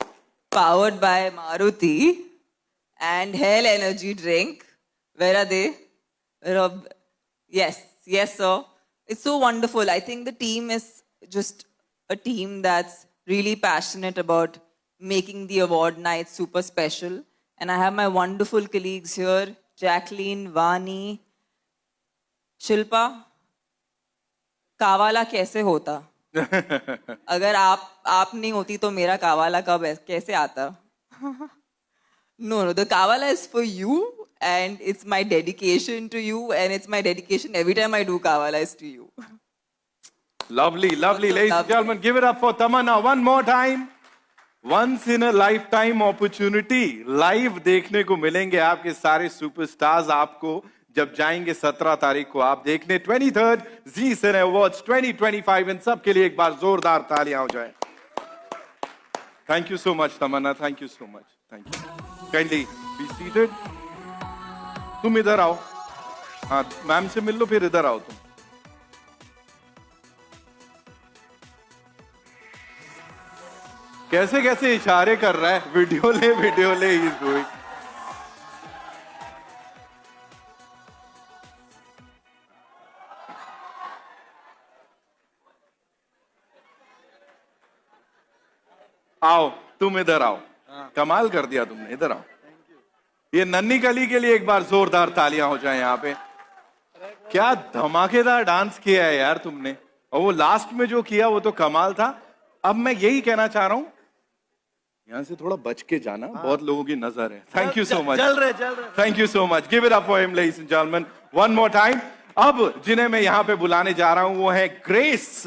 powered by Maruti and Hell Energy Drink. Where are they? Yes, sir. It's so wonderful. I think the team is just a team that's really passionate about making the award night super special. And I have my wonderful colleagues here, Jacqueline, Vani, Shilpa. कावाला कैसे होता? अगर आप नहीं होती तो मेरा कावाला कैसे आता? No, the kavala is for you, and it's my dedication to you, and it's my dedication every time I do kavala is to you. Lovely, lovely. Ladies and Lovely. gentlemen, give it up for Tamanna one more time. Once in a lifetime opportunity. Live देखने को मिलेंगे आपके सारे superstars आपको जब जाएंगे 17 तारीख को आप देखने 23rd Zee Cine Awards 2025. इन सब के लिए एक बार जोरदार तालियां हो जाए. Thank you so much, Tamanna. Thank you so much. Thank you. Kindly be seated. तुम इधर आओ. हाँ, मैम से मिल लो फिर इधर आओ तुम. कैसे कैसे इशारे कर रहा है. वीडियो ले ही इज डूइंग. आओ तुम इधर आओ. कमाल कर दिया तुमने. इधर आओ. ये नन्ही कली के लिए एक बार जोरदार तालियां हो जाए यहाँ पे. क्या धमाकेदार डांस किया है यार तुमने. और वो लास्ट में जो किया वो तो कमाल था. अब मैं यही कहना चाह रहा हूं यहां से थोड़ा बच के जाना. बहुत लोगों की नजर है. Thank you so much. चल रहे thank you so much. Give it up for him ladies and gentleman one more time. अब जिन्हें मैं यहां पे बुलाने जा रहा हूं वो है ग्रेस,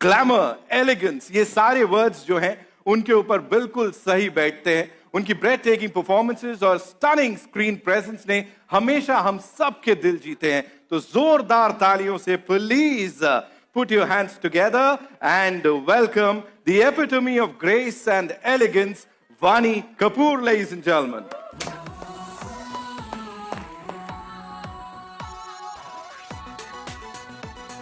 ग्लैमर, एलिगेंस. ये सारे वर्ड्स जो हैं उनके ऊपर बिल्कुल सही बैठते हैं. उनकी ब्रेथ टेकिंग परफॉर्मेंसेस और स्टनिंग स्क्रीन प्रेजेंस ने हमेशा हम सबके दिल जीते हैं. तो जोरदार तालियों से please put your hands together and welcome the epitome of grace and elegance, Vani Kapoor, ladies and gentlemen.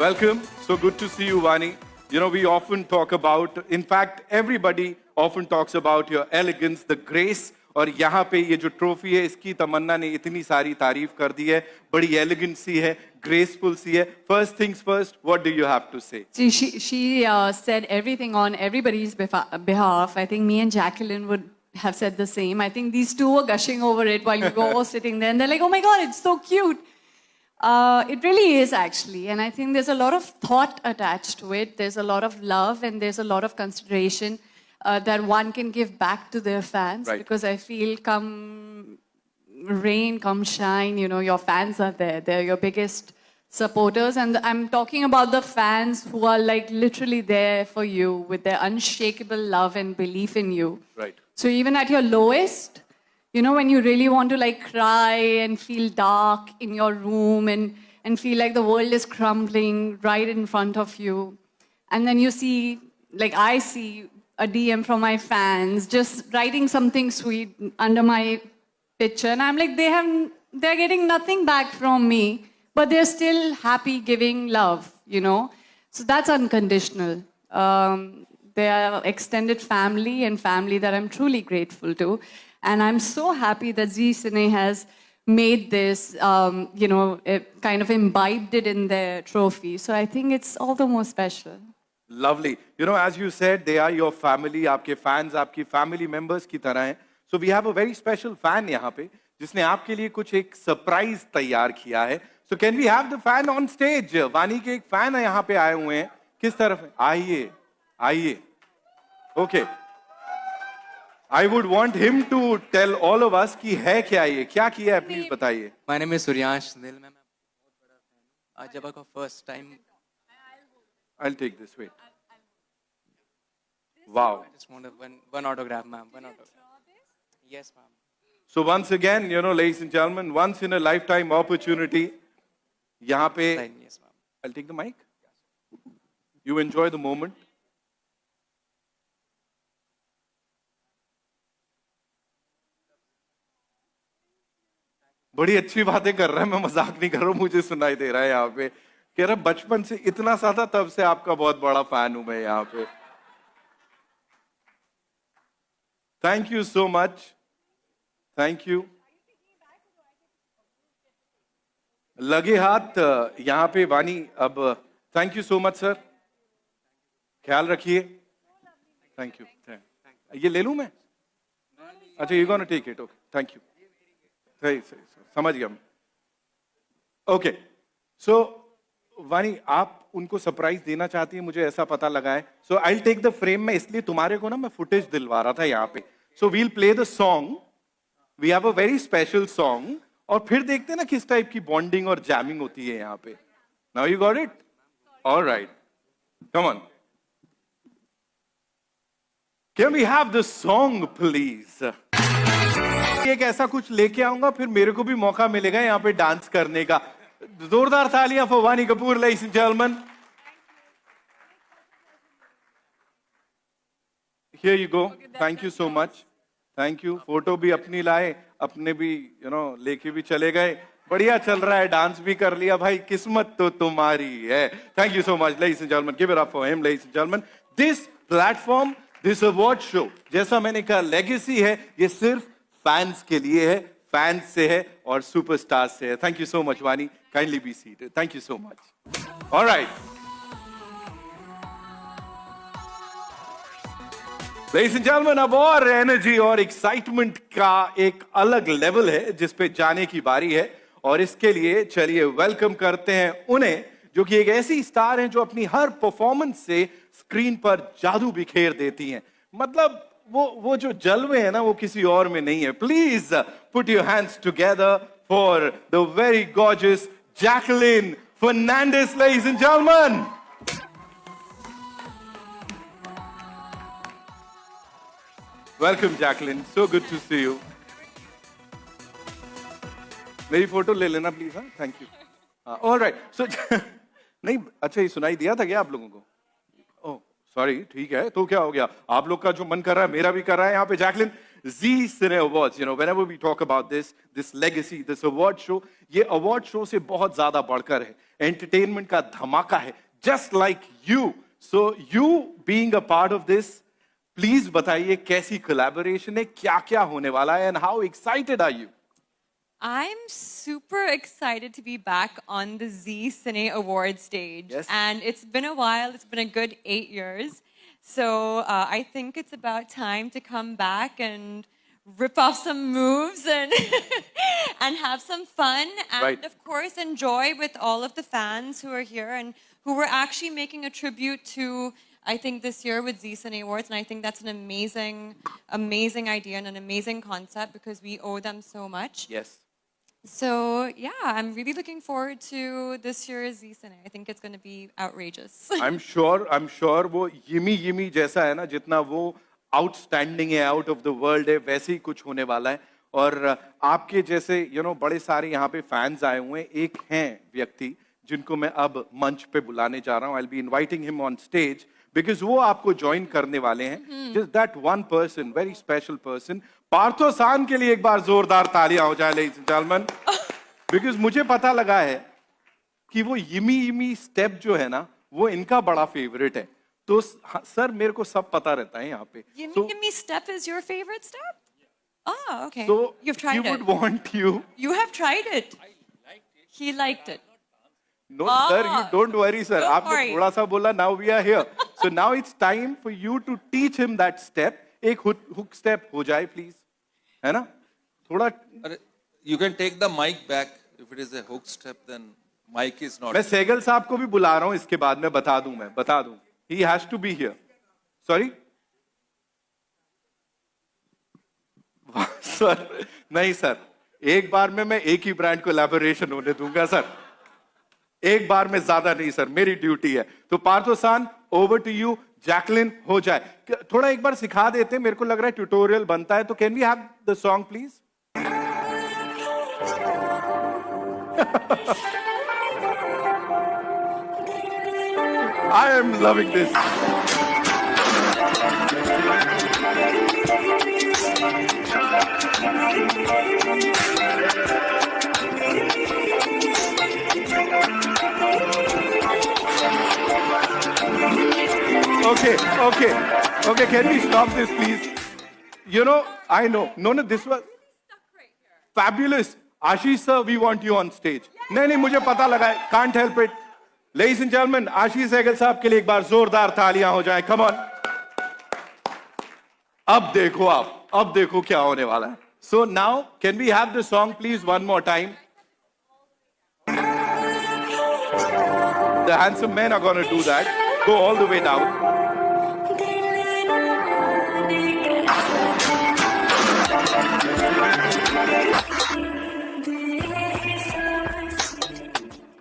Welcome. So good to see you, Vani. You know, we often talk about, in fact, everybody often talks about your elegance, the grace. और यहाँ पे ये जो trophy है इसकी तमन्ना ने इतनी सारी तारीफ कर दी है. बड़ी एलिगेंट सी है, graceful सी है. First things first, what do you have to say? See, she said everything on everybody's behalf. I think me and Jacqueline would have said the same. I think these two were gushing over it while we were all sitting there, and they're like, "Oh my God, it's so cute." It really is actually, and I think there's a lot of thought attached to it. There's a lot of love, and there's a lot of consideration that one can give back to their fans. Right. Because I feel, come rain, come shine, you know, your fans are there. They're your biggest supporters, and I'm talking about the fans who are like literally there for you with their unshakable love and belief in you. Right. So even at your lowest, you know, when you really want to like cry and feel dark in your room and feel like the world is crumbling right in front of you, and then you see, like I see a DM from my fans just writing something sweet under my picture, and I'm like, they're getting nothing back from me, but they're still happy giving love, you know. So that's unconditional. They are extended family and family that I'm truly grateful to. And I'm so happy that Zee Cine has made this, you know, kind of imbibed it in their trophy. So I think it's all the more special. Lovely. You know, as you said, they are your family. आपके fans आपकी family members की तरह हैं. So we have a very special fan यहाँ पे जिसने आपके लिए कुछ एक surprise तैयार किया है. So can we have the fan on stage? वानी के एक fan है यहाँ पे आए हुए हैं. किस तरफ है? आइए. Okay. I would want him to tell all of us कि है क्या ये, क्या किया है, please बताइए. My name is Suryansh Dil. मैं बहुत बड़ा fan हूँ. आज जब आपका first time. I'll take this. Wait. Wow. I just want one autograph, ma'am. One autograph. Yes, ma'am. So once again, you know, ladies and gentlemen, once in a lifetime opportunity. यहाँ पे, Yes, ma'am. I'll take the mic. You enjoy the moment. बड़ी अच्छी बातें कर रहा है, मैं मजाक नहीं कर रहा हूं, मुझे सुनाई दे रहा है यहाँ पे कह रहा बचपन से इतना सा था, तब से आपका बहुत बड़ा फैन हूं मैं यहाँ पे. Thank you so much, thank you. लगे हाथ यहाँ पे वानी. अब thank you so much sir, ख्याल रखिए. Thank you. ये ले लूं मैं? अच्छा, you gonna take it. Okay, thank you. सही सही समझ गया मैं. ओके, सो वानी आप उनको सरप्राइज देना चाहती है, मुझे ऐसा पता लगा है. So I will take the frame. मैं इसलिए तुम्हारे को ना मैं फुटेज दिलवा रहा था यहाँ पे. So we'll play the song. We have a very special song, और फिर देखते हैं ना किस टाइप की बॉन्डिंग और जैमिंग होती है यहाँ पे. Now you got it? Alright, come on. Can we have the song please? एक ऐसा कुछ लेके आऊंगा, फिर मेरे को भी मौका मिलेगा यहाँ पे डांस करने का. जोरदार तालियां फॉर वानी Kapoor, ladies and gentleman. Here you go. Thank you so much. Thank you. Photo भी अपनी लाए, अपने भी यू नो लेके भी चले गए. बढ़िया चल रहा है, डांस भी कर लिया भाई, किस्मत तो तुम्हारी है. Thank you so much ladies and gentleman. Give it up for him ladies and gentleman. This platform, this award show, जैसा मैंने कहा लेगेसी है, ये सिर्फ फैंस के लिए है, फैंस से है और सुपरस्टार से है. थैंक यू सो मच वानी. Kindly be seated. Thank you so much. Alright, ladies and gentleman, अब और एनर्जी और एक्साइटमेंट का एक अलग लेवल है जिस पे जाने की बारी है. और इसके लिए चलिए वेलकम करते हैं उन्हें, जो कि एक ऐसी स्टार हैं जो अपनी हर परफॉर्मेंस से स्क्रीन पर जादू बिखेर देती हैं. मतलब वो जो जलवे है ना, वो किसी और में नहीं है. Please put your hands together for the very gorgeous Jacqueline Fernandez, ladies and gentleman. Welcome Jacqueline, so good to see you. मेरी फोटो ले लेना प्लीज. हाँ, थैंक यू. ऑलराइट, सो नहीं, अच्छा ये सुनाई दिया था क्या आप लोगों को? ओह सॉरी, ठीक है. तो क्या हो गया, आप लोग का जो मन कर रहा है मेरा भी कर रहा है. यहाँ पे Jacqueline Zee cine awards, you know whenever we talk about this legacy, this award show, ये अवार्ड शो से बहुत ज्यादा बढ़कर है. एंटरटेनमेंट का धमाका है, just like you. So you being a part of this, please बताइए कैसी कोलैबोरेशन है, क्या क्या होने वाला है, and how excited are you? I'm super excited to be back on the Z Cine Award stage. Yes. And it's been a while, it's been a good 8 years. So I think it's about time to come back and rip off some moves and, and have some fun. And Right. of course, enjoy with all of the fans who are here and who were actually making a tribute to, I think, this year with Z Cine Awards. And I think that's an amazing, amazing idea and an amazing concept because we owe them so much. Yes. So yeah, I'm really looking forward to this year's Z Cine. I think it's going to be outrageous. I'm sure वो yimmie जैसा है ना, जितना वो outstanding है, out of the world है, वैसे ही कुछ होने वाला है. और आपके जैसे यू नो बड़े सारे यहाँ पे फैंस आए हुए हैं. एक हैं व्यक्ति जिनको मैं अब मंच पे बुलाने जा रहा हूँ. I'll be inviting him on stage because वो आपको ज्वाइन करने वाले हैं. Just that one person, very special person. पार्थोसान के लिए एक बार जोरदार तालियां हो जाए लेडीज एंड जेंटलमैन. बिकॉज मुझे पता लगा है कि वो यमी स्टेप जो है ना, वो इनका बड़ा फेवरेट है. तो सर मेरे को सब पता रहता है यहाँ पे. Yummy step is your favorite step? Oh, okay. So You've tried he it. would want you. You have tried it. He liked it. No, sir, you don't worry, sir. Don't आपने worry. थोड़ा सा बोला. Now we are here. So now it's time for you to teach him that step. एक hook step हो जाए please, है ना? थोड़ा You can take the mic back. If it is a hook step, then mic is not. मैं सहगल साहब को भी बुला रहा हूं इसके बाद में. बता दूं. He has to be here. Sorry? Sir नहीं सर, एक बार में मैं एक ही ब्रांड कोलैबोरेशन होने दूंगा सर. एक बार में ज्यादा नहीं सर, मेरी ड्यूटी है. तो पार्थोसान, ओवर टू यू. जैकलिन हो जाए, थोड़ा एक बार सिखा देते. मेरे को लग रहा है ट्यूटोरियल बनता है. तो can we have the song please? I am loving this. Okay, can we stop this, please? You know, I know. No, this was fabulous. Ashish sir, we want you on stage. नहीं, मुझे पता लगा है. Can't help it. Ladies and gentlemen, आशीष सहगल साहब के लिए एक बार जोरदार तालियां हो जाएं. Come on. अब देखो क्या होने वाला है. So now, can we have the song please one more time? The handsome men are going to do that. Go all the way down.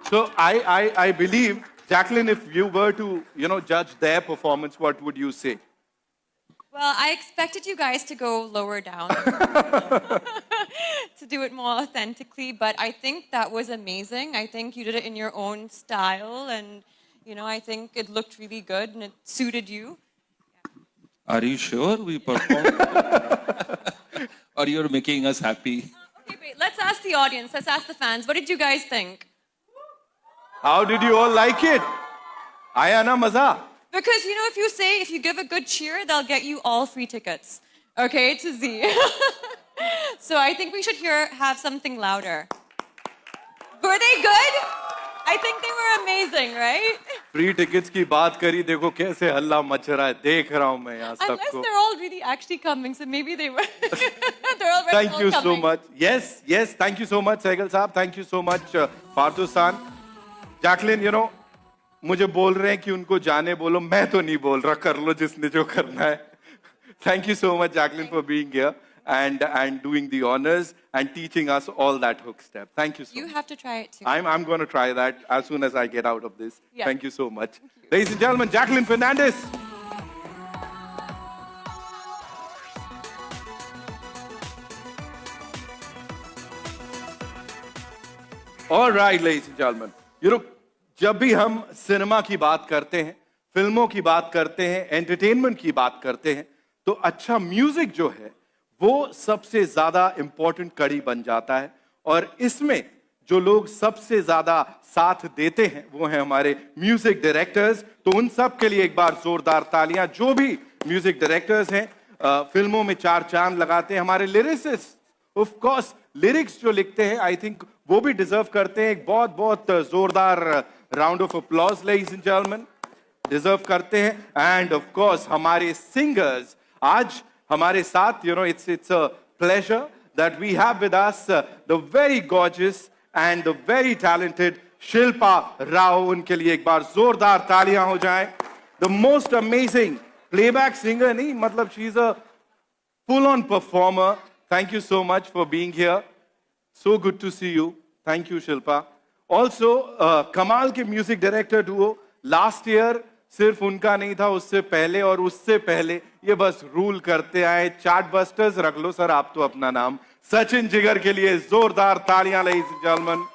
So I believe, Jacqueline, if you were to, judge their performance, what would you say? Well, I expected you guys to go lower down to do it more authentically, but I think that was amazing. I think you did it in your own style, and I think it looked really good and it suited you. Are you sure we performed? Or you're making us happy? Okay, wait, let's ask the audience, let's ask the fans. What did you guys think? How did you all like it? Aaya na maza? Because, if you give a good cheer, they'll get you all free tickets, okay, to Z. So I think we should have something louder. Were they good? I think they were amazing, right? Free tickets की बात करी, देखो कैसे हल्ला much रहा है, देख रहा हूं मैं यहाँ Unless सबको. they're all really actually coming, so maybe they were. They're all very Thank you so coming. much. Yes, thank you so much, Sehgal साहब. Thank you so much, Parthu San. Jacqueline, मुझे बोल रहे हैं कि उनको जाने बोलो, मैं तो नहीं बोल रहा, कर लो जिसने जो करना है. Thank you so much, Jacqueline, for being here and doing the honors and teaching us all that hook step. Thank you so You much. have to try it too. I'm going to try that as soon as I get out of this. Yeah. Thank you so much. Ladies and gentlemen, Jacqueline Fernandez. All right, ladies and gentlemen. जब भी हम cinema की बात करते हैं, फिल्मों की बात करते हैं, एंटरटेनमेंट की बात करते हैं, तो अच्छा म्यूजिक जो है वो सबसे ज्यादा इंपॉर्टेंट कड़ी बन जाता है. और इसमें जो लोग सबसे ज्यादा साथ देते हैं वो हैं हमारे म्यूजिक डायरेक्टर्स. तो उन सब के लिए एक बार जोरदार तालियां. जो भी म्यूजिक डायरेक्टर्स हैं, फिल्मों में चार चांद लगाते हैं. हमारे लिरिसिस्ट, ऑफ कोर्स लिरिक्स जो लिखते हैं, आई थिंक वो भी डिजर्व करते हैं एक बहुत बहुत जोरदार round of applause. Ladies and gentleman, deserve करते हैं. एंड ऑफ कोर्स हमारे सिंगर्स आज हमारे साथ, it's a pleasure that we have with us the very gorgeous and the very talented Shilpa Rao. उनके लिए एक बार जोरदार तालियां हो जाएं. The most amazing playback singer, नहीं मतलब she's a full-on performer. Thank you so much for being here. So good to see you. Thank you, Shilpa. Also, कमाल के music director Duo. Last year सिर्फ उनका नहीं था, उससे पहले और उससे पहले ये बस रूल करते आए. चार्ट बस्टर्स रख लो सर आप तो अपना नाम. सचिन जिगर के लिए जोरदार तालियां, ladies and gentleman.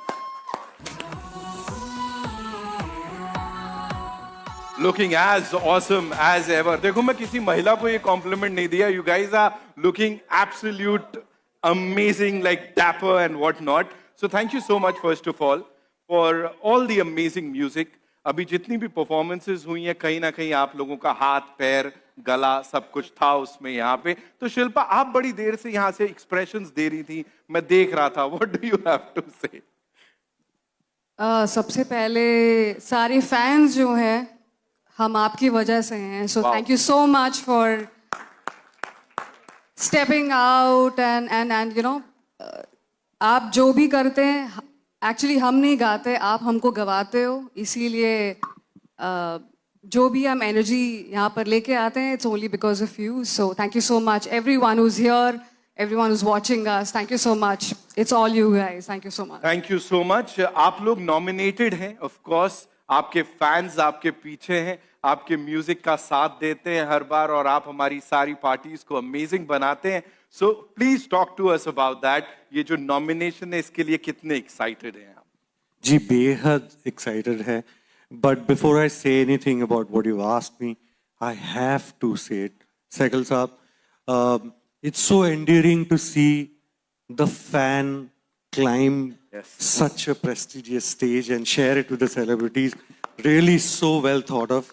Looking as awesome as ever. देखो मैं किसी महिला को ये कॉम्प्लीमेंट नहीं दिया. You guys are looking absolute amazing, like dapper and what not. So thank you so much first of all for all the amazing music. अभी जितनी भी परफॉर्मेंसेस हुई हैं, कहीं ना कहीं आप लोगों का हाथ पैर गला सब कुछ था उसमें यहाँ पे. तो शिल्पा, आप बड़ी देर से यहाँ से एक्सप्रेशंस दे रही थी, मैं देख रहा था. What do you have to say? सबसे पहले सारे फैंस जो हैं हम आपकी वजह से हैं. So thank you so much for stepping out and आप जो भी करते हैं, एक्चुअली हम नहीं गाते, आप हमको गवाते हो. इसीलिए जो भी हम एनर्जी यहाँ पर लेके आते हैं, it's only because of you. So thank you so much everyone who is here, everyone who's watching us. Thank you so much. It's all you guys. Thank you so much. Thank you so much. आप लोग nominated हैं, of course. आपके fans आपके पीछे हैं, आपके music का साथ देते हैं हर बार, और आप हमारी सारी पार्टीज को अमेजिंग बनाते हैं. So please talk to us about that. ये जो नॉमिनेशन है इसके लिए कितने एक्साइटेड हैं आप? जी बेहद एक्साइटेड है but before I say anything about what you asked me I have to say it Sehgal साहब it's so endearing to see the fan climb such a prestigious stage and share it with the celebrities. Really so well thought of.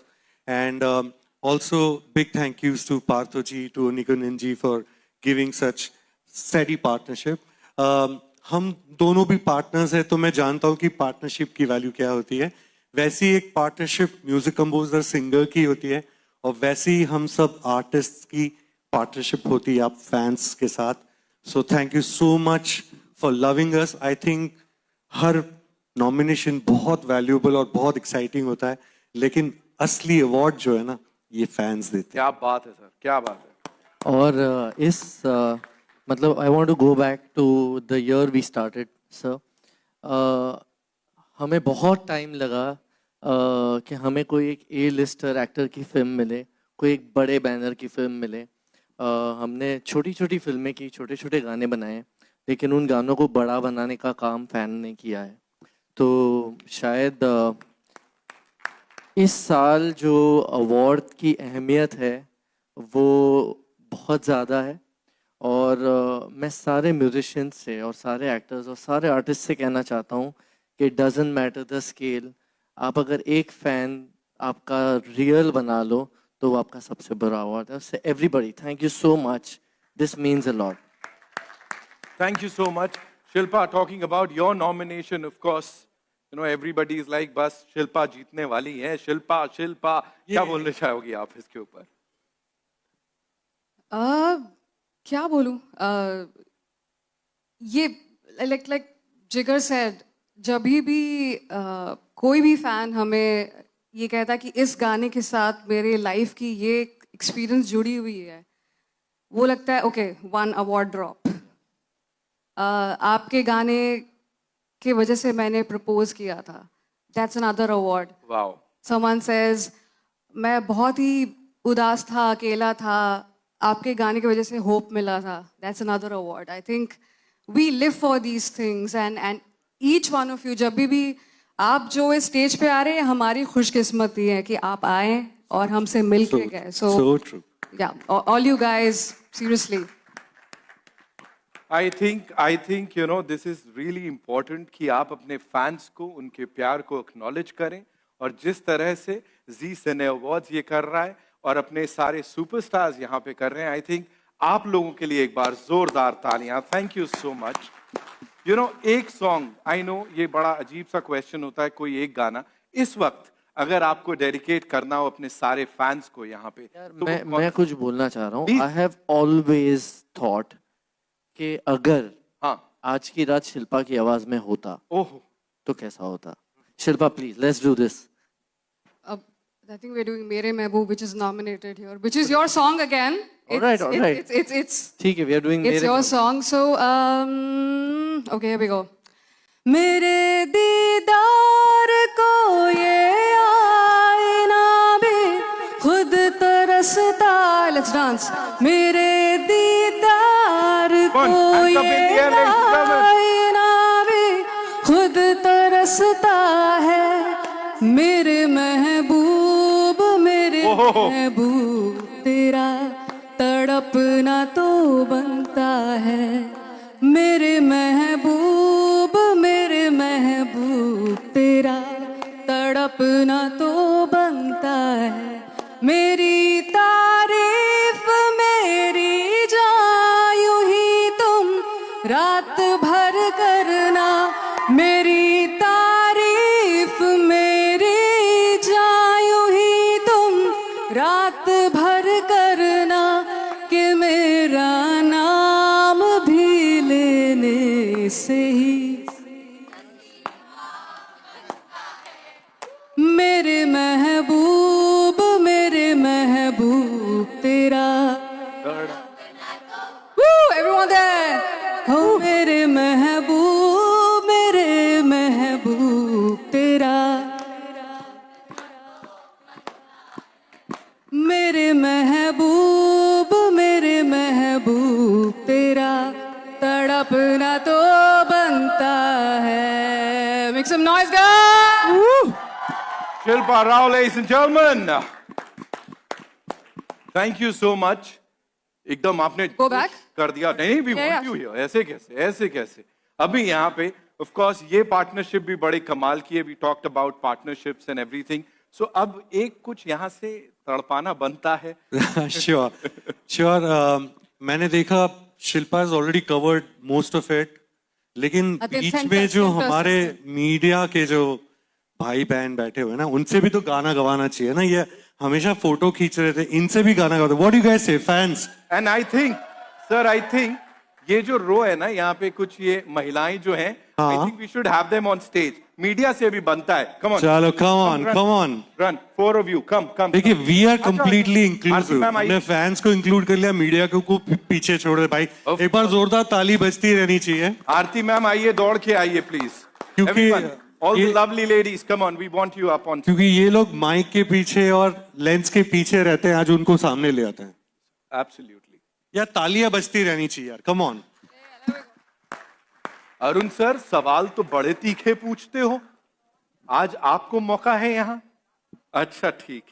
And also big thank yous to Parthoji, to Nikunan ji for giving such steady partnership. हम दोनों भी partners हैं तो मैं जानता हूँ कि partnership की वैल्यू क्या होती है. वैसी एक पार्टनरशिप म्यूजिक कंपोजर सिंगर की होती है और वैसी हम सब आर्टिस्ट की पार्टनरशिप होती है आप फैंस के साथ. So thank you so much for loving us. I think her nomination बहुत वैल्यूएबल और बहुत एक्साइटिंग होता है लेकिन असली अवार्ड जो है ना ये फैंस देते हैं. क्या बात है सर, क्या बात है. और इस मतलब I want to go back to the year we started sir. हमें बहुत टाइम लगा कि हमें कोई एक ए लिस्टर एक्टर की फिल्म मिले, कोई एक बड़े बैनर की फिल्म मिले. हमने छोटी छोटी फिल्में की, छोटे छोटे गाने बनाए, लेकिन उन गानों को बड़ा बनाने का काम फैन ने किया है. तो शायद इस साल जो अवार्ड की अहमियत है वो बहुत ज़्यादा है और मैं सारे म्यूजिशियंस से और सारे एक्टर्स और सारे आर्टिस्ट से कहना चाहता हूँ कि डजंट मैटर द स्केल. आप अगर एक फ़ैन आपका रियल बना लो तो वो आपका सबसे बड़ा अवार्ड है. So everybody, thank you so much. This means a lot. Thank you so much. Shilpa, talking about your nomination, of course, you know, everybody is like, बस शिल्पा जीतने वाली है, शिल्पा शिल्पा. क्या बोलना चाहोगी आप इसके ऊपर? क्या बोलूं? ये like जिगर said, जब भी कोई भी फैन हमें ये कहता है कि इस गाने के साथ मेरे लाइफ की ये एक्सपीरियंस जुड़ी हुई है, वो लगता है ओके वन अवार्ड ड्रॉप. आपके गाने के वजह से मैंने प्रपोज किया था, that's another award. Wow. Someone says मैं बहुत ही उदास था, अकेला था, आपके गाने की वजह से होप मिला था, that's another award. I think we live for these things and each one of you, जब भी आप जो इस स्टेज पे आ रहे हैं हमारी खुशकिस्मती है कि आप आए और हमसे मिल के गए. So true. Yeah, all you guys, seriously. I think you know this is really important कि आप अपने फैंस को उनके प्यार को एक्नॉलेज करें और जिस तरह से जी सिने अवार्ड्स ये कर रहा है और अपने सारे सुपरस्टार्स यहाँ पे कर रहे हैं, आई थिंक आप लोगों के लिए एक बार जोरदार तालियां. Thank you so much. You know एक सॉन्ग, आई नो ये बड़ा अजीब सा क्वेश्चन होता है, कोई एक गाना इस वक्त अगर आपको डेडिकेट करना हो अपने सारे फैंस को यहाँ पे तो मैं कुछ बोलना चाह रहा हूँ. आई हैव ऑलवेज थॉट कि अगर आज की रात शिल्पा की आवाज में होता तो कैसा होता. Shilpa please let's do this. I think we're doing Mere Mehboob, which is nominated here, which is your song again. All right. It's ठीक है, we are doing Mere it's your song. So okay, here we go. मेरे दीदार को ये आईना भी खुद तरसता. Let's dance. मेरे दीदार को ये आईना भी खुद तरसता है. मेरे महबूब तेरा तड़पना तो बनता है. मेरे महबूब तेरा तड़पना तो बनता है. मेरी तारीफ मेरी जान यूं ही तुम रात भर करना. मेरी तारीफ मेरी जान यूं ही तुम रात भर करना कि मेरा नाम भी लेने से ही मेरे महबूब Shilpa Rao, ladies and gentlemen. Thank you so much. एकदम आपने Go back? कर दिया. नहीं, we Yeah, want yeah. you here. ऐसे कैसे? अभी यहाँ पे, of course, ये पार्टनरशिप भी बड़े कमाल की है. We talked about partnerships and everything. So अब एक कुछ यहाँ से तड़पाना बनता है. Sure. मैंने देखा Shilpa has already covered most of it. लेकिन I think बीच 10%, में जो 10%. हमारे मीडिया के जो भाई बहन बैठे हुए हैं ना, उनसे भी तो गाना गवाना चाहिए ना. ये हमेशा फोटो खींच रहे थे, इनसे भी गाना गवाते. What do you guys say, fans? And I think ये जो रो है ना, यहाँ पे कुछ ये महिलाएं जो हैं, I think we should have them on stage. Media से भी बनता है. Come on. चलो, come on. Run. 4 of you. Come. देखिए, we are completely inclusive. ma'am, हमने फैंस को इंक्लूड कर लिया, मीडिया को पीछे छोड़ दे भाई. एक बार जोरदार ताली बजती रहनी चाहिए. आरती मैम आइए, दौड़ के आइए प्लीज. क्योंकि all the ये- lovely ladies, come on, we want you up on. क्योंकि ये लोग माइक के पीछे और लेंस के पीछे रहते हैं, आज उनको सामने ले आते हैं. Absolutely. यार तालियां बजती रहनी चाहिए यार. Come on. अरुण सर, सवाल तो बड़े तीखे पूछते हो. आज आपको मौका है यहाँ. अच्छा ठीक,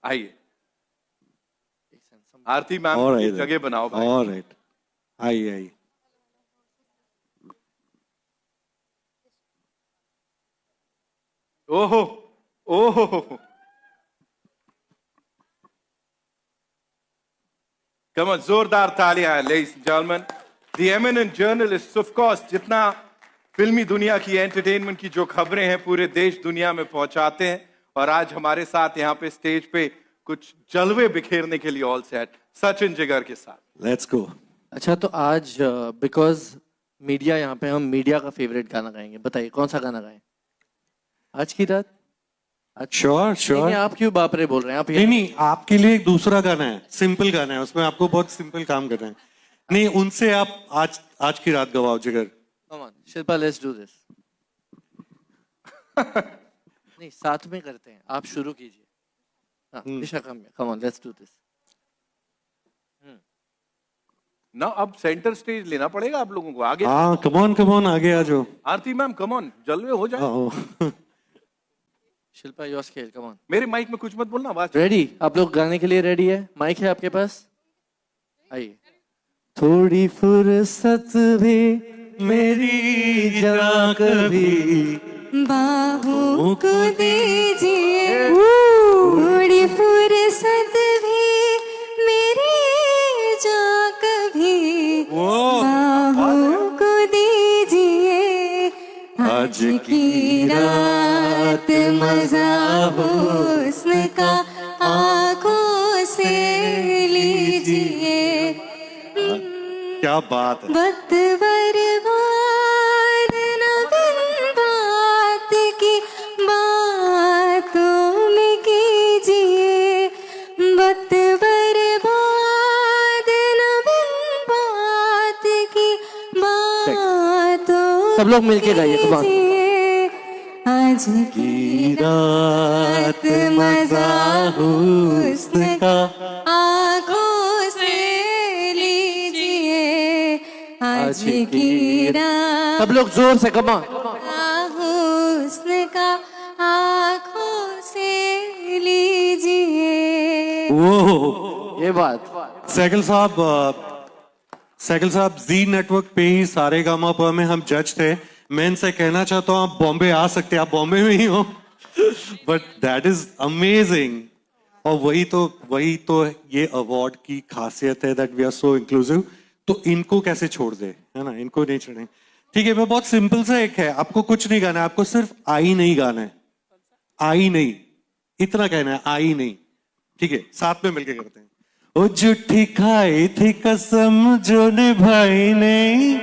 आइए. आरती मैम की जगह बनाओ भाई. ऑलराइट. आइए. ओहो. Come on, जोरदार तालियां, ladies and gentlemen. The eminent journalists, of course, जितना फिल्मी दुनिया की, एंटरटेनमेंट की जो खबरें हैं पूरे देश दुनिया में पहुंचाते हैं. और आज हमारे साथ यहाँ पे स्टेज पे कुछ जलवे बिखेरने के लिए ऑल सेट सचिन जिगर के साथ. Let's go. अच्छा, तो आज बिकॉज मीडिया यहाँ पे, हम मीडिया का फेवरेट गाना गाएंगे. बताइए कौन सा गाना गाएं आज की रात? श्योर. आप क्यों बाप रे बोल रहे हैं? आप नहीं, आपके लिए एक दूसरा गाना है, सिंपल गाना है, उसमें आपको बहुत सिंपल काम करना है. नहीं, उनसे आप आज की रात गवाओ जिगर. Come on Shilpa, let's do this. नहीं, साथ में करते हैं. आप शुरू कीजिए. हाँ, Disha come on, let's do this. ना अब सेंटर स्टेज लेना पड़ेगा आप लोगों को आगे. हाँ, कम ऑन आगे आ जाओ. आरती मैम कम ऑन, जलवे हो जाए. Shilpa your scale, come on. मेरे माइक में कुछ मत बोलना. आवाज रेडी? आप लोग गाने के लिए रेडी है? माइक है आपके पास? आइए. थोड़ी फुर्सत भी मेरी जरा कभी बाहों को दीजिए, थोड़ी फुर्सत भी मेरी जा कभी बाहों को दीजिए. आज की रात मजा हुस्न का आंखों से लीजिए. क्या बात है. वक्त बर्बाद न बिन बात की बातों में कीजिए. वक्त बर्बाद न बिन बात की बातों सब लोग मिलके गाइए. Come on. कीजिए. आज की रात मजा हुस्न का आंखों से लीजिए. आज की रात सब लोग जोर से. Come on. हुस्न का आंखों से लीजिए. वो ये बात. सहगल साहब जी नेटवर्क पे ही सारेगामापा में हम जज थे. मैं इनसे कहना चाहता हूँ आप बॉम्बे आ सकते हैं, आप बॉम्बे में ही हो. But that is amazing. और वही तो ये अवार्ड की खासियत है, that we are so inclusive. तो इनको कैसे छोड़ दे, है ना? इनको नहीं छोड़ें. ठीक है, मैं बहुत सिंपल सा एक है, आपको कुछ नहीं गाना है, आपको सिर्फ आई नहीं गाना है. आई नहीं, इतना कहना है, आई नहीं. ठीक है, साथ में मिलके करते हैं. ओ झूठी खाई थी कसम जो निभाई नहीं,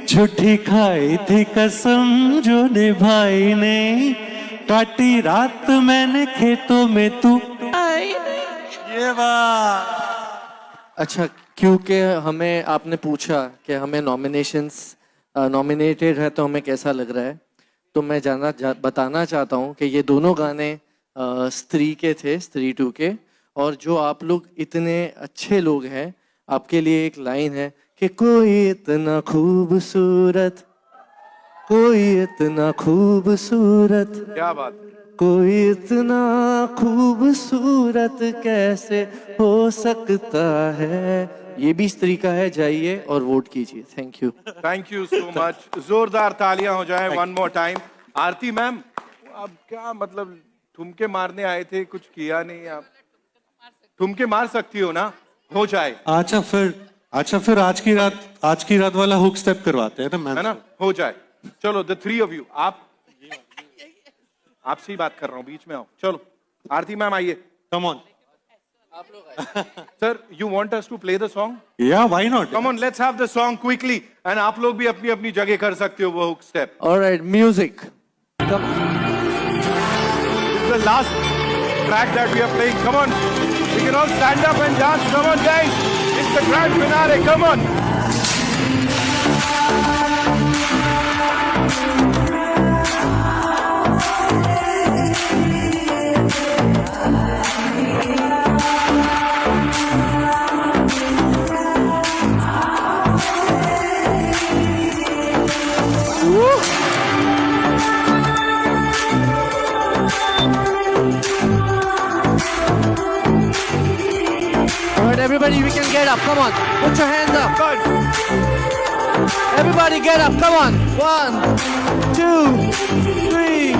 झूठी खाई थी कसम जो निभाई नहीं, काटी रात मैंने खेतों में तू आई नहीं. ये बात. अच्छा, क्योंकि हमें आपने पूछा कि हमें नॉमिनेटेड है तो हमें कैसा लग रहा है, तो मैं बताना चाहता हूँ कि ये दोनों गाने स्त्री के थे, स्त्री 2 के. और जो आप लोग इतने अच्छे लोग हैं, आपके लिए एक लाइन है कि कोई इतना खूबसूरत कोई इतना खूबसूरत, क्या बात, कोई इतना खूबसूरत कैसे हो सकता है। ये भी इस तरीका है, जाइए और वोट कीजिए। Thank you. Thank you so much. जोरदार तालियां हो जाए वन मोर टाइम। आरती मैम, अब क्या मतलब, ठुमके मारने आए थे, कुछ किया नहीं आप? ठुमके मार सकती हो ना, हो जाए, अच्छा फिर आज की रात वाला हुक स्टेप करवाते हैं ना मैम है ना, हो जाए। चलो द थ्री ऑफ यू, आपसे ही बात कर रहा हूं, बीच में आओ। चलो आरती मैम आइए। Come on. Sir, you want us to play the song? Yeah why not. Come on, let's have the song quickly, and आप लोग भी अपनी अपनी जगह कर सकते हो वो hook step. Alright, music. The last track that we are playing. Come on, we can all stand up and dance. Come on, guys, it's the grand finale. Come on. Alright, everybody, we can get up. Come on, put your hands up. Everybody, get up. Come on. 1, 2, 3.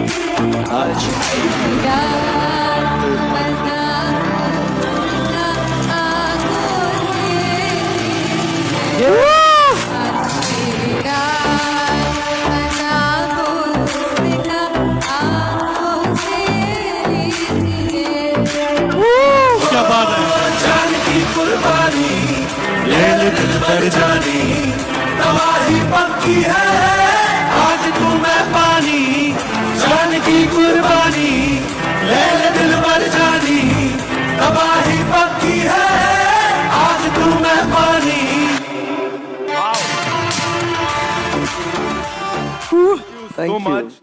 क्या बात है। जान की कुर्बानी, ले ले दिल भर जानी, तबाही पक्की है, आज तू मैं पानी। जान की कुर्बानी, ले ले दिल भर जानी, तबाही पक्की है, आज तू मैं पानी।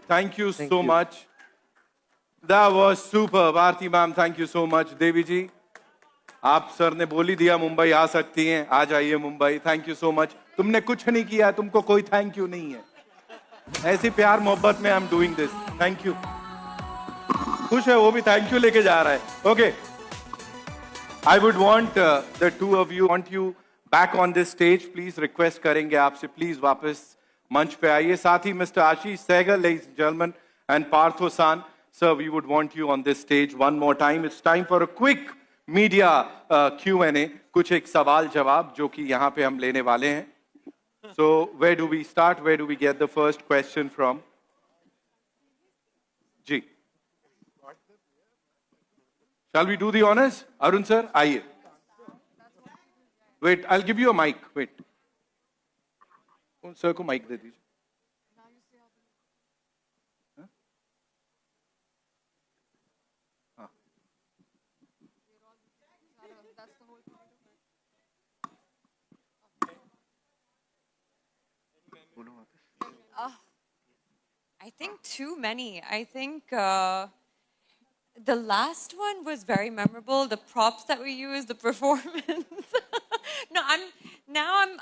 Thank you so much. That was super. Bharti ma'am, thank you so much. देवी जी, आप सर ने बोल ही दिया मुंबई आ सकती हैं, आ जाइए Mumbai. Thank you so much. तुमने कुछ नहीं किया, तुमको कोई थैंक यू नहीं है। ऐसी प्यार मोहब्बत में I am doing this. Thank you. खुश है वो भी, थैंक यू लेके जा रहा है। Okay, I would want the two of you, want you back on this stage please. Request करेंगे आपसे, प्लीज वापस मंच पे आइए। साथ ही mister Ashish Sehgal, ladies and gentleman, and Partho San, sir, we would want you on this stage one more time. It's time for a quick media Q&A. कुछ एक सवाल जवाब जो कि यहाँ पे हम लेने वाले हैं। So where do we start? Where do we get the first question from? जी, shall we do the honors? Arun sir, आइए। Wait, I'll give you a mic. Wait, उन सर को माइक दे दीजिए। I think too many. I think the last one was very memorable. The props that we used, the performance. No,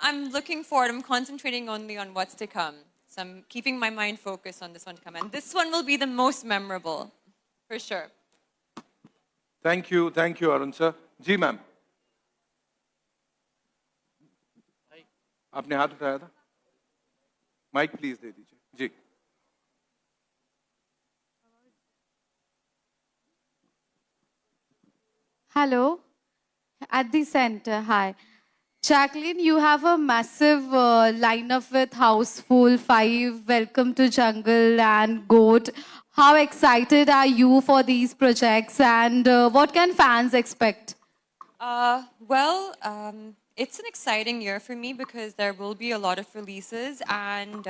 I'm looking forward. I'm concentrating only on what's to come. So I'm keeping my mind focused on this one to come. And this one will be the most memorable, for sure. Thank you, Arun sir. जी ma'am, आपने हाथ उठाया था, mic please दे दीजिए। जी, Hello, at the center. Hi. Jacqueline, you have a massive lineup with Houseful 5, Welcome to Jungle, and Goat. How excited are you for these projects, and what can fans expect? It's an exciting year for me because there will be a lot of releases, and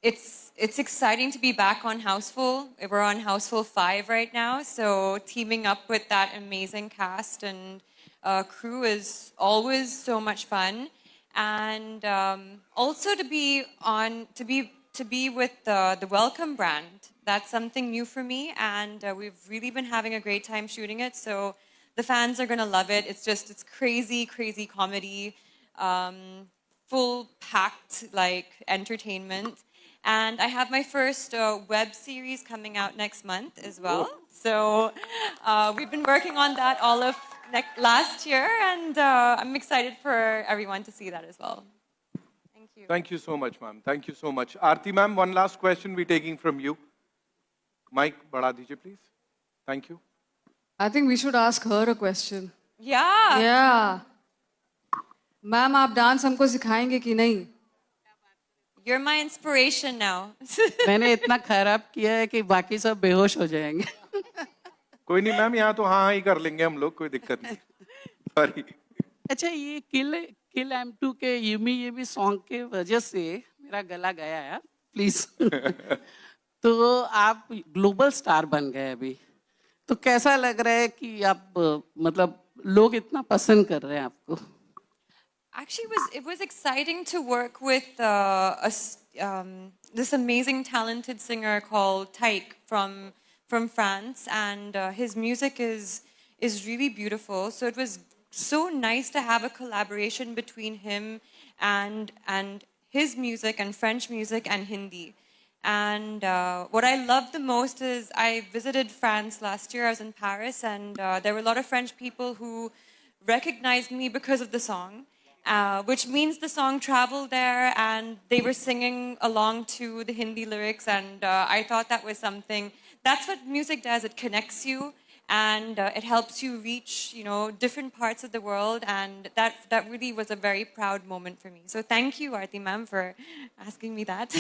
it's exciting to be back on Houseful. We're on Houseful 5 right now, so teaming up with that amazing cast and crew is always so much fun, and also to be with the Welcome brand. That's something new for me, and we've really been having a great time shooting it. So the fans are gonna love it. It's crazy comedy, full packed like entertainment. And I have my first web series coming out next month as well. So we've been working on that all of last year, and I'm excited for everyone to see that as well. Thank you. Thank you so much, ma'am. Thank you so much. Aarti, ma'am, one last question we're taking from you. Mic, बढ़ा दीजिए, please. Thank you. I think we should ask her a question. Yeah. Yeah. Ma'am आप dance हमको सिखाएंगे कि नहीं? You're my inspiration now. मैंने इतना खराब किया है कि बाकी सब बेहोश हो जाएंगे. कोई नहीं मैम, यहाँ तो हाँ ही कर लेंगे हम लोग, कोई दिक्कत नहीं. Sorry. अच्छा, ये किल M2 के यूमी सॉन्ग के वजह से मेरा गला गया है, प्लीज. तो आप ग्लोबल स्टार बन गए अभी, तो कैसा लग रहा है कि आप मतलब लोग इतना पसंद कर रहे हैं आपको? Actually, it was exciting to work with this amazing, talented singer called Taïk from France, and his music is really beautiful. So it was so nice to have a collaboration between him and his music and French music and Hindi. And what I loved the most is I visited France last year. I was in Paris, and there were a lot of French people who recognized me because of the song. Which means the song traveled there, and they were singing along to the Hindi lyrics, and I thought that was something. That's what music does. It connects you, and it helps you reach, different parts of the world, and that really was a very proud moment for me. So thank you, Aarti ma'am, for asking me that.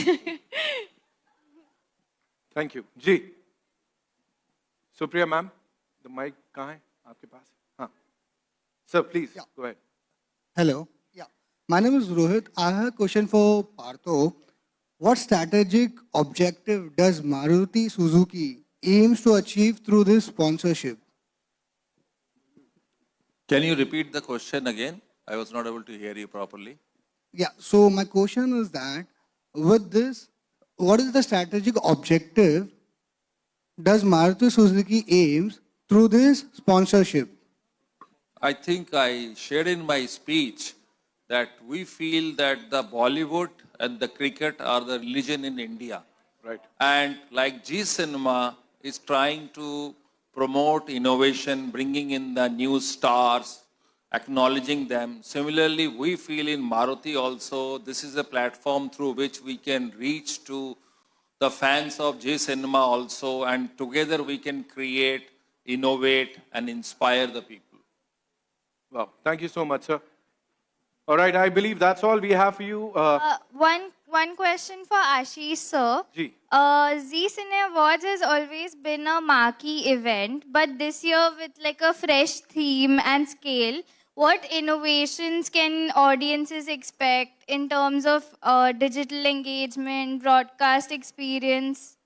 Thank you. Ji. Supriya ma'am, the mic कहाँ है आपके पास? हाँ. Sir, please go ahead. Hello. Yeah. My name is Rohit. I have a question for Partho. What strategic objective does Maruti Suzuki aims to achieve through this sponsorship? Can you repeat the question again? I was not able to hear you properly. Yeah. So my question is that with this, what is the strategic objective does Maruti Suzuki aims through this sponsorship? I think I shared in my speech that we feel that the Bollywood and the cricket are the religion in India. Right. And like G Cinema is trying to promote innovation, bringing in the new stars, acknowledging them. Similarly, we feel in Maruti also, this is a platform through which we can reach to the fans of J Cinema also, and together we can create, innovate, and inspire the people. Wow. Thank you so much, sir. All right, I believe that's all we have for you. One question for Ashish sir. Ji. Z Cine Awards has always been a marquee event, but this year with like a fresh theme and scale, what innovations can audiences expect in terms of digital engagement, broadcast experience?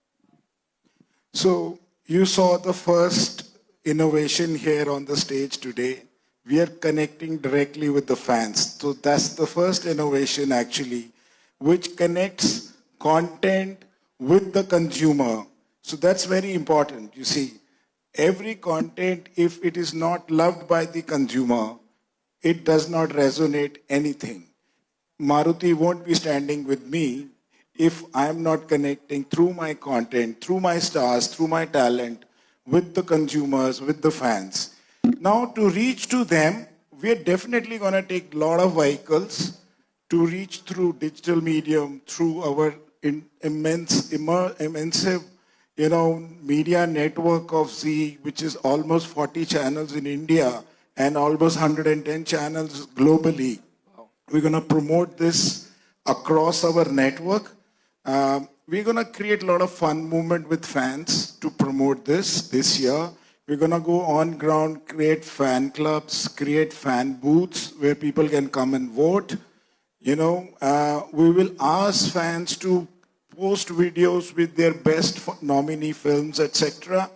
So you saw the first innovation here on the stage today. We are connecting directly with the fans. So that's the first innovation actually, which connects content with the consumer. So that's very important. You see, every content, if it is not loved by the consumer, it does not resonate anything. Maruti won't be standing with me if I am not connecting through my content, through my stars, through my talent, with the consumers, with the fans. Now, to reach to them, we are definitely going to take a lot of vehicles to reach through digital medium, through our immense, media network of Z, which is almost 40 channels in India and almost 110 channels globally. We're going to promote this across our network. We're going to create a lot of fun movement with fans to promote this year. We're going to go on ground, create fan clubs, create fan booths where people can come and vote. We will ask fans to post videos with their best nominee films, etc.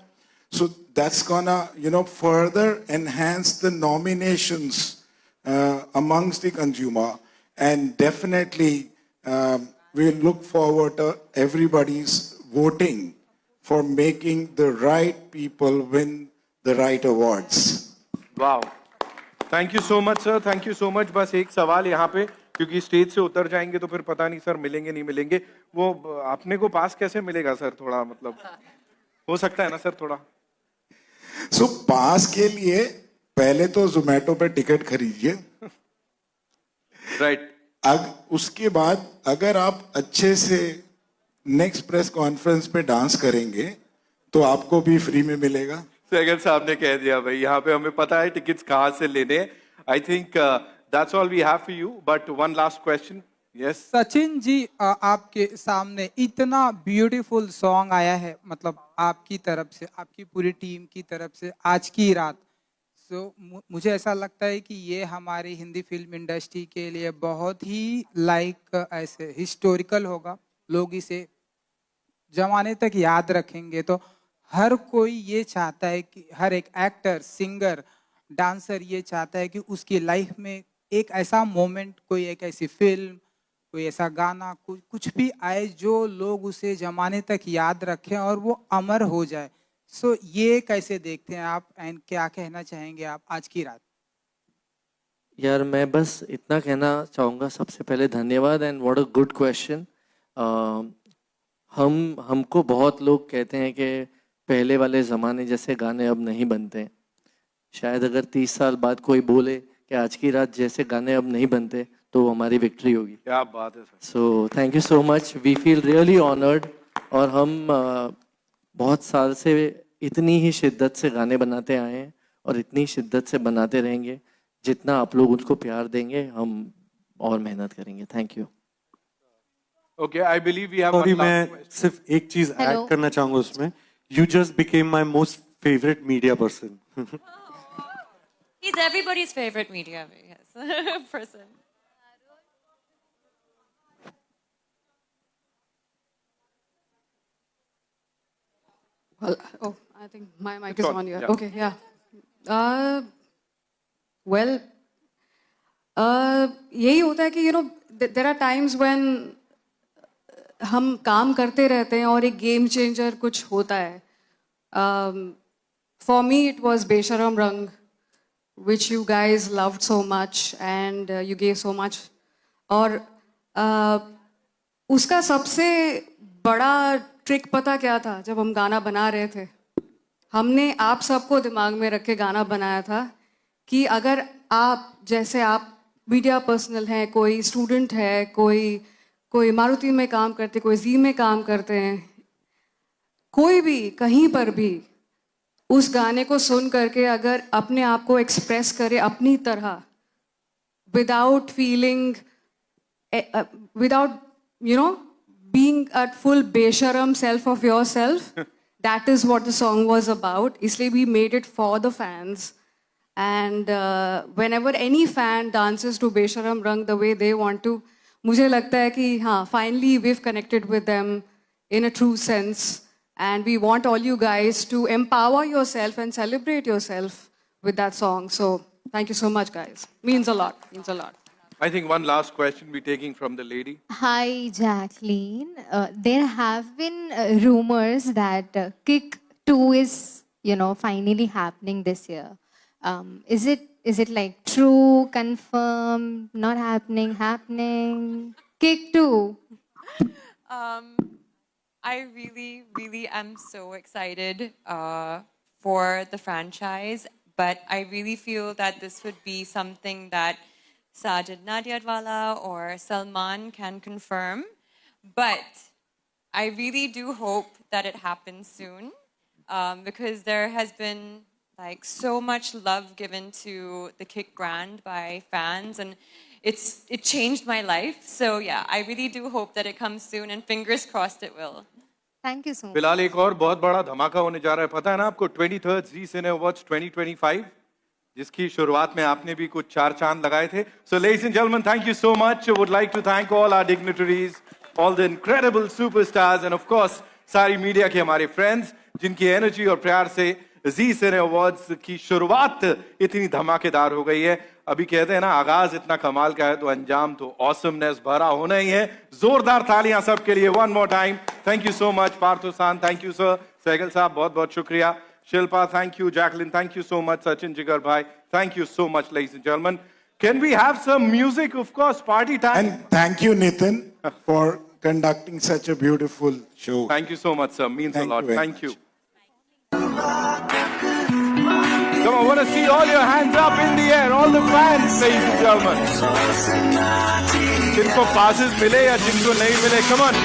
So that's gonna, further enhance the nominations amongst the consumer. And definitely, we look forward to everybody's voting for making the right people win the right awards. Wow. Thank you so much, sir. Thank you so much. बस एक सवाल यहाँ पे क्योंकि stage से उतर जाएंगे तो फिर पता नहीं सर मिलेंगे नहीं मिलेंगे, वो अपने को पास कैसे मिलेगा सर? थोड़ा मतलब हो सकता है ना सर थोड़ा? सो पास के लिए पहले तो जोमेटो पे टिकट खरीदिए, राइट। उसके बाद अगर आप अच्छे से नेक्स्ट प्रेस कॉन्फ्रेंस पे डांस करेंगे तो आपको भी फ्री में मिलेगा। सहगल साहब ने कह दिया भाई, यहाँ पे हमें पता है टिकट्स कहाँ से लेने। I think that's all we have for you, but one last question. Yes Sachin ji, आपके सामने इतना ब्यूटीफुल सॉन्ग आया है, मतलब आपकी तरफ से, आपकी पूरी टीम की तरफ से, आज की रात। मुझे ऐसा लगता है कि ये हमारी हिंदी फिल्म इंडस्ट्री के लिए बहुत ही ऐसे हिस्टोरिकल होगा। लोग इसे जमाने तक याद रखेंगे। तो हर कोई ये चाहता है कि हर एक एक्टर, सिंगर, डांसर ये चाहता है कि उसकी लाइफ में एक ऐसा मोमेंट, कोई एक ऐसी फिल्म, कोई ऐसा गाना, कुछ भी आए जो लोग उसे जमाने तक याद रखें और वो अमर हो जाए। ये कैसे देखते हैं आप, एंड क्या कहना चाहेंगे आप आज की रात? यार मैं बस इतना कहना चाहूँगा, सबसे पहले धन्यवाद and what a good question. हमको बहुत लोग कहते हैं कि पहले वाले ज़माने जैसे गाने अब नहीं बनते। शायद अगर 30 साल बाद कोई बोले कि आज की रात जैसे गाने अब नहीं बनते तो वो हमारी विक्ट्री होगी। क्या बात है sir. So thank you so much, we feel really honoured. और हम बहुत साल से इतनी ही शिद्दत से गाने बनाते आए हैं और इतनी शिद्दत से बनाते रहेंगे। जितना आप लोग उनको प्यार देंगे हम और मेहनत करेंगे। Thank you. Okay, I believe we have sorry, मैं सिर्फ एक चीज ऐड करना चाहूंगा उसमें। You just became my most favourite media person. He's everybody's favorite media person. Well, oh, I think my mic is It's on, on here. yeah. Okay, yeah. Well, यही होता है कि there are times when हम काम करते रहते हैं और एक गेम चेंजर कुछ होता है। For me, it was Besharam Rang, which you guys loved so much and you gave so much. और उसका सबसे बड़ा ट्रिक पता क्या था? जब हम गाना बना रहे थे, हमने आप सबको दिमाग में रख के गाना बनाया था कि अगर आप, जैसे आप मीडिया पर्सनल हैं, कोई स्टूडेंट है, कोई मारुति में काम करते, कोई जी में काम करते हैं, कोई भी कहीं पर भी उस गाने को सुन करके अगर अपने आप को एक्सप्रेस करे अपनी तरह, without feeling, without being at full besharam self of yourself, that is what the song was about. Isliye we made it for the fans. And whenever any fan dances to Besharam Rang the way they want to, मुझे लगता है कि हाँ, finally we've connected with them in a true sense. And we want all you guys to empower yourself and celebrate yourself with that song. So thank you so much, guys. Means a lot. Means a lot. I think one last question we're taking from the lady. Hi, Jacqueline. There have been rumors that Kick 2 is, finally happening this year. Is it like true, confirmed, not happening, happening? Kick 2. I really am so excited for the franchise, but I really feel that this would be something that Sajid Nadiadwala or Salman can confirm. But I really do hope that it happens soon because there has been so much love given to the Kick brand by fans, and it changed my life. So yeah, I really do hope that it comes soon, and fingers crossed it will. Thank you so much. फिलहाल एक और बहुत बड़ा धमाका होने जा रहा है, पता है ना आपको? 23rd Zee Cine Awards 2025, जिसकी शुरुआत में आपने भी कुछ 4 चांद लगाए थे. So ladies and gentlemen, thank you so much. I would like to thank all our dignitaries, all the incredible superstars, and of course सारी मीडिया के हमारे friends जिनकी एनर्जी और प्यार से Zee Cine Awards की शुरुआत इतनी धमाकेदार हो गई है. अभी कहते हैं ना, आगाज इतना कमाल का है तो अंजाम तो ऑसमनेस भरा होना ही है. जोरदार तालियां सबके लिए. One more time. Thank you so much Parthosan, thank you sir. Sehgal साहब बहुत बहुत शुक्रिया. Shilpa, thank you. Jacqueline, thank you so much. Sachin Jigar bhai, thank you so much, ladies and gentlemen. Can we have some music? Of course, party time. And thank you, Nitin, for conducting such a beautiful show. Thank you so much, sir. Means a Thank lot. you very Thank you. Come on, I want to see all your hands up in the air, all the fans, ladies and gentlemen. जिनको passes मिले या जिनको नहीं मिले, come on.